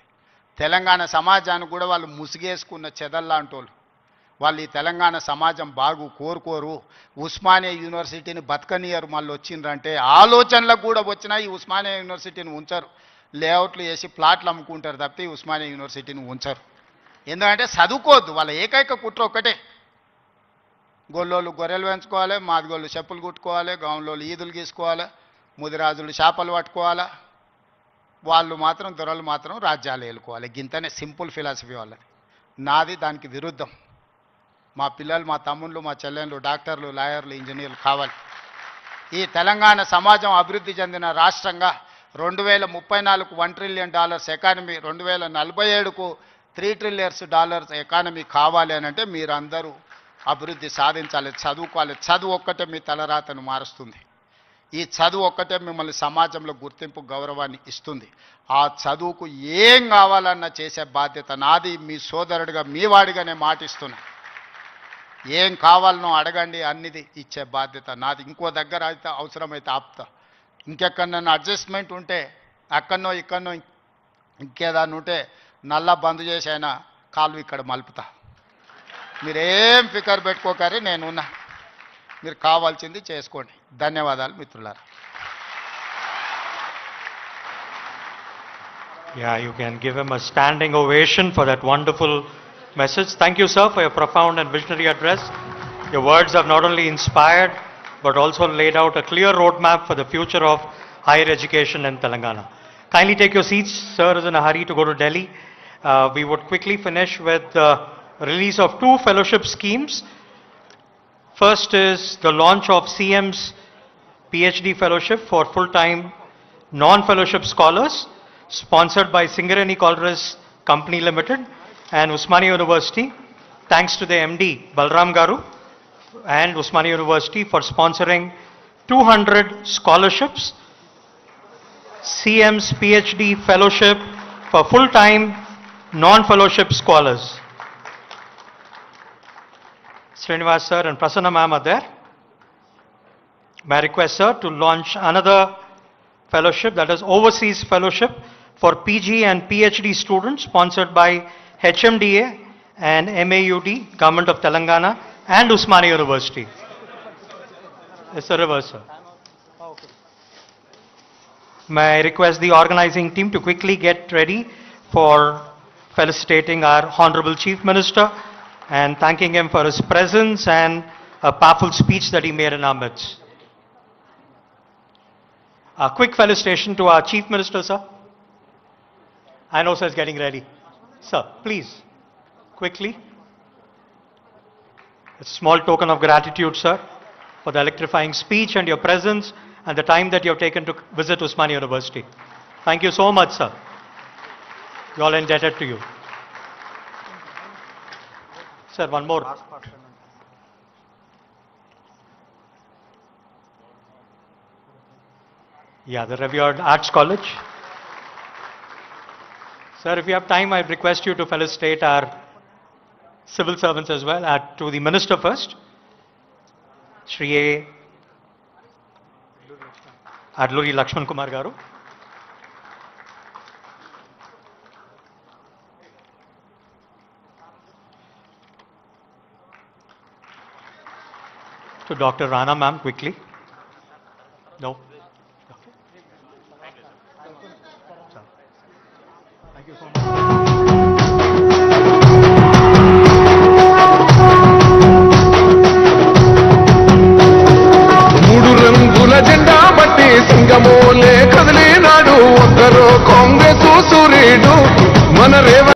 తెలంగాణ సమాజానికి కూడా వాళ్ళు ముసిగేసుకున్న చెదల్లాంటి వాళ్ళు. వాళ్ళు ఈ తెలంగాణ సమాజం బాగు కోరుకోరు. ఉస్మానియా యూనివర్సిటీని బతకనియరు. మళ్ళీ వచ్చిండ్రంటే ఆలోచనలకు కూడా వచ్చినా ఈ ఉస్మానియా యూనివర్సిటీని ఉంచరు. లేఅవుట్లు వేసి ప్లాట్లు అమ్ముకుంటారు తప్పితే ఈ ఉస్మానియా యూనివర్సిటీని ఉంచరు. ఎందుకంటే చదువుకోవద్దు. వాళ్ళ ఏకైక కుట్ర ఒక్కటే, గొల్లోళ్ళు గొర్రెలు పెంచుకోవాలి, మాదిగోళ్ళు చెప్పులు కుట్టుకోవాలి, గౌన్లోళ్ళు ఈదులు గీసుకోవాలి, ముదిరాజులు చేపలు పట్టుకోవాలి, వాళ్ళు మాత్రం దొరలు మాత్రం రాజ్యాలు ఏలుకోవాలి. గింతనే సింపుల్ ఫిలాసఫీ వాళ్ళది. నాది దానికి విరుద్ధం. మా పిల్లలు, మా తమ్ముళ్ళు, మా చెల్లెళ్ళు డాక్టర్లు, లాయర్లు, ఇంజనీర్లు కావాలి. ఈ తెలంగాణ సమాజం అభివృద్ధి చెందిన రాష్ట్రంగా 2034కు $1 ట్రిలియన్ ఎకానమీ, 2047కు $3 ట్రిలియన్స్ ఎకానమీ కావాలి అని అంటే మీరందరూ అభివృద్ధి సాధించాలి, చదువుకోవాలి. చదువు ఒక్కటే మీ తలరాతను మారుస్తుంది. ఈ చదువు ఒక్కటే మిమ్మల్ని సమాజంలో గుర్తింపు, గౌరవాన్ని ఇస్తుంది. ఆ చదువుకు ఏం కావాలన్నా చేసే బాధ్యత నాది. మీ సోదరుడిగా, మీ వాడిగానే మాటిస్తున్నా. ఏం కావాలనో అడగండి, అన్నిది ఇచ్చే బాధ్యత నాది. ఇంకో దగ్గర అయితే అవసరమైతే ఆపుతా. ఇంకెక్కడన్నా అడ్జస్ట్మెంట్ ఉంటే అక్కడనో ఇక్కడనో ఇంకేదాన్ని ఉంటే నల్లా బంద్ చేసి అయినా కాలు ఇక్కడ మలుపుతా. మీరేం ఫికర్ పెట్టుకోకరి, నేనున్నా. మీరు కావాల్సింది చేసుకోండి. ధన్యవాదాలు మిత్రులారా. Yeah, you can give him a standing ovation for that wonderful message. Thank you, sir, for your profound and visionary address. Your words have not only inspired, but also laid out a clear roadmap for the future of higher education in Telangana. Kindly take your seats. Sir is in a hurry to go to Delhi. We would quickly finish with the release of 2 fellowship schemes. First is the launch of CM's PhD fellowship for full-time non-fellowship scholars, sponsored by Singareni Colores Company Limited and Usmania University. Thanks to the MD Balram Garu and Usmania University for sponsoring 200 scholarships. CM's PhD fellowship for full-time non-fellowship scholars. Srinivas sir and Prasanna ma'am are there. May I request sir to launch another fellowship, that is overseas fellowship for PG and PhD students, sponsored by HMDA and MAUD, Government of Telangana and Usmania University. It's a reverse, sir. may I request the organizing team to quickly get ready for felicitating our Honorable Chief Minister and thanking him for his presence and a powerful speech that he made in our midst. A quick felicitation to our Chief Minister, sir. I know sir is getting ready. Sir, please, quickly. A small token of gratitude, sir, for the electrifying speech and your presence and the time that you have taken to visit Osmania University. Thank you so much, sir. We all indebted to you. Sir, one more. Yeah, the Revered Arts College. Sir, if you have time, I request you to felicitate our civil servants as well. To the Minister first, Shri A. Adluri Lakshman Kumar Garu. To Dr. Rana ma'am, quickly. No. Thank you so much. మూడు రంగుల జెండా బట్టి సింగమోలే కదిలినాడు ఒక్కరో కాంగ్రెస్ సూర్యుడు మన రేవ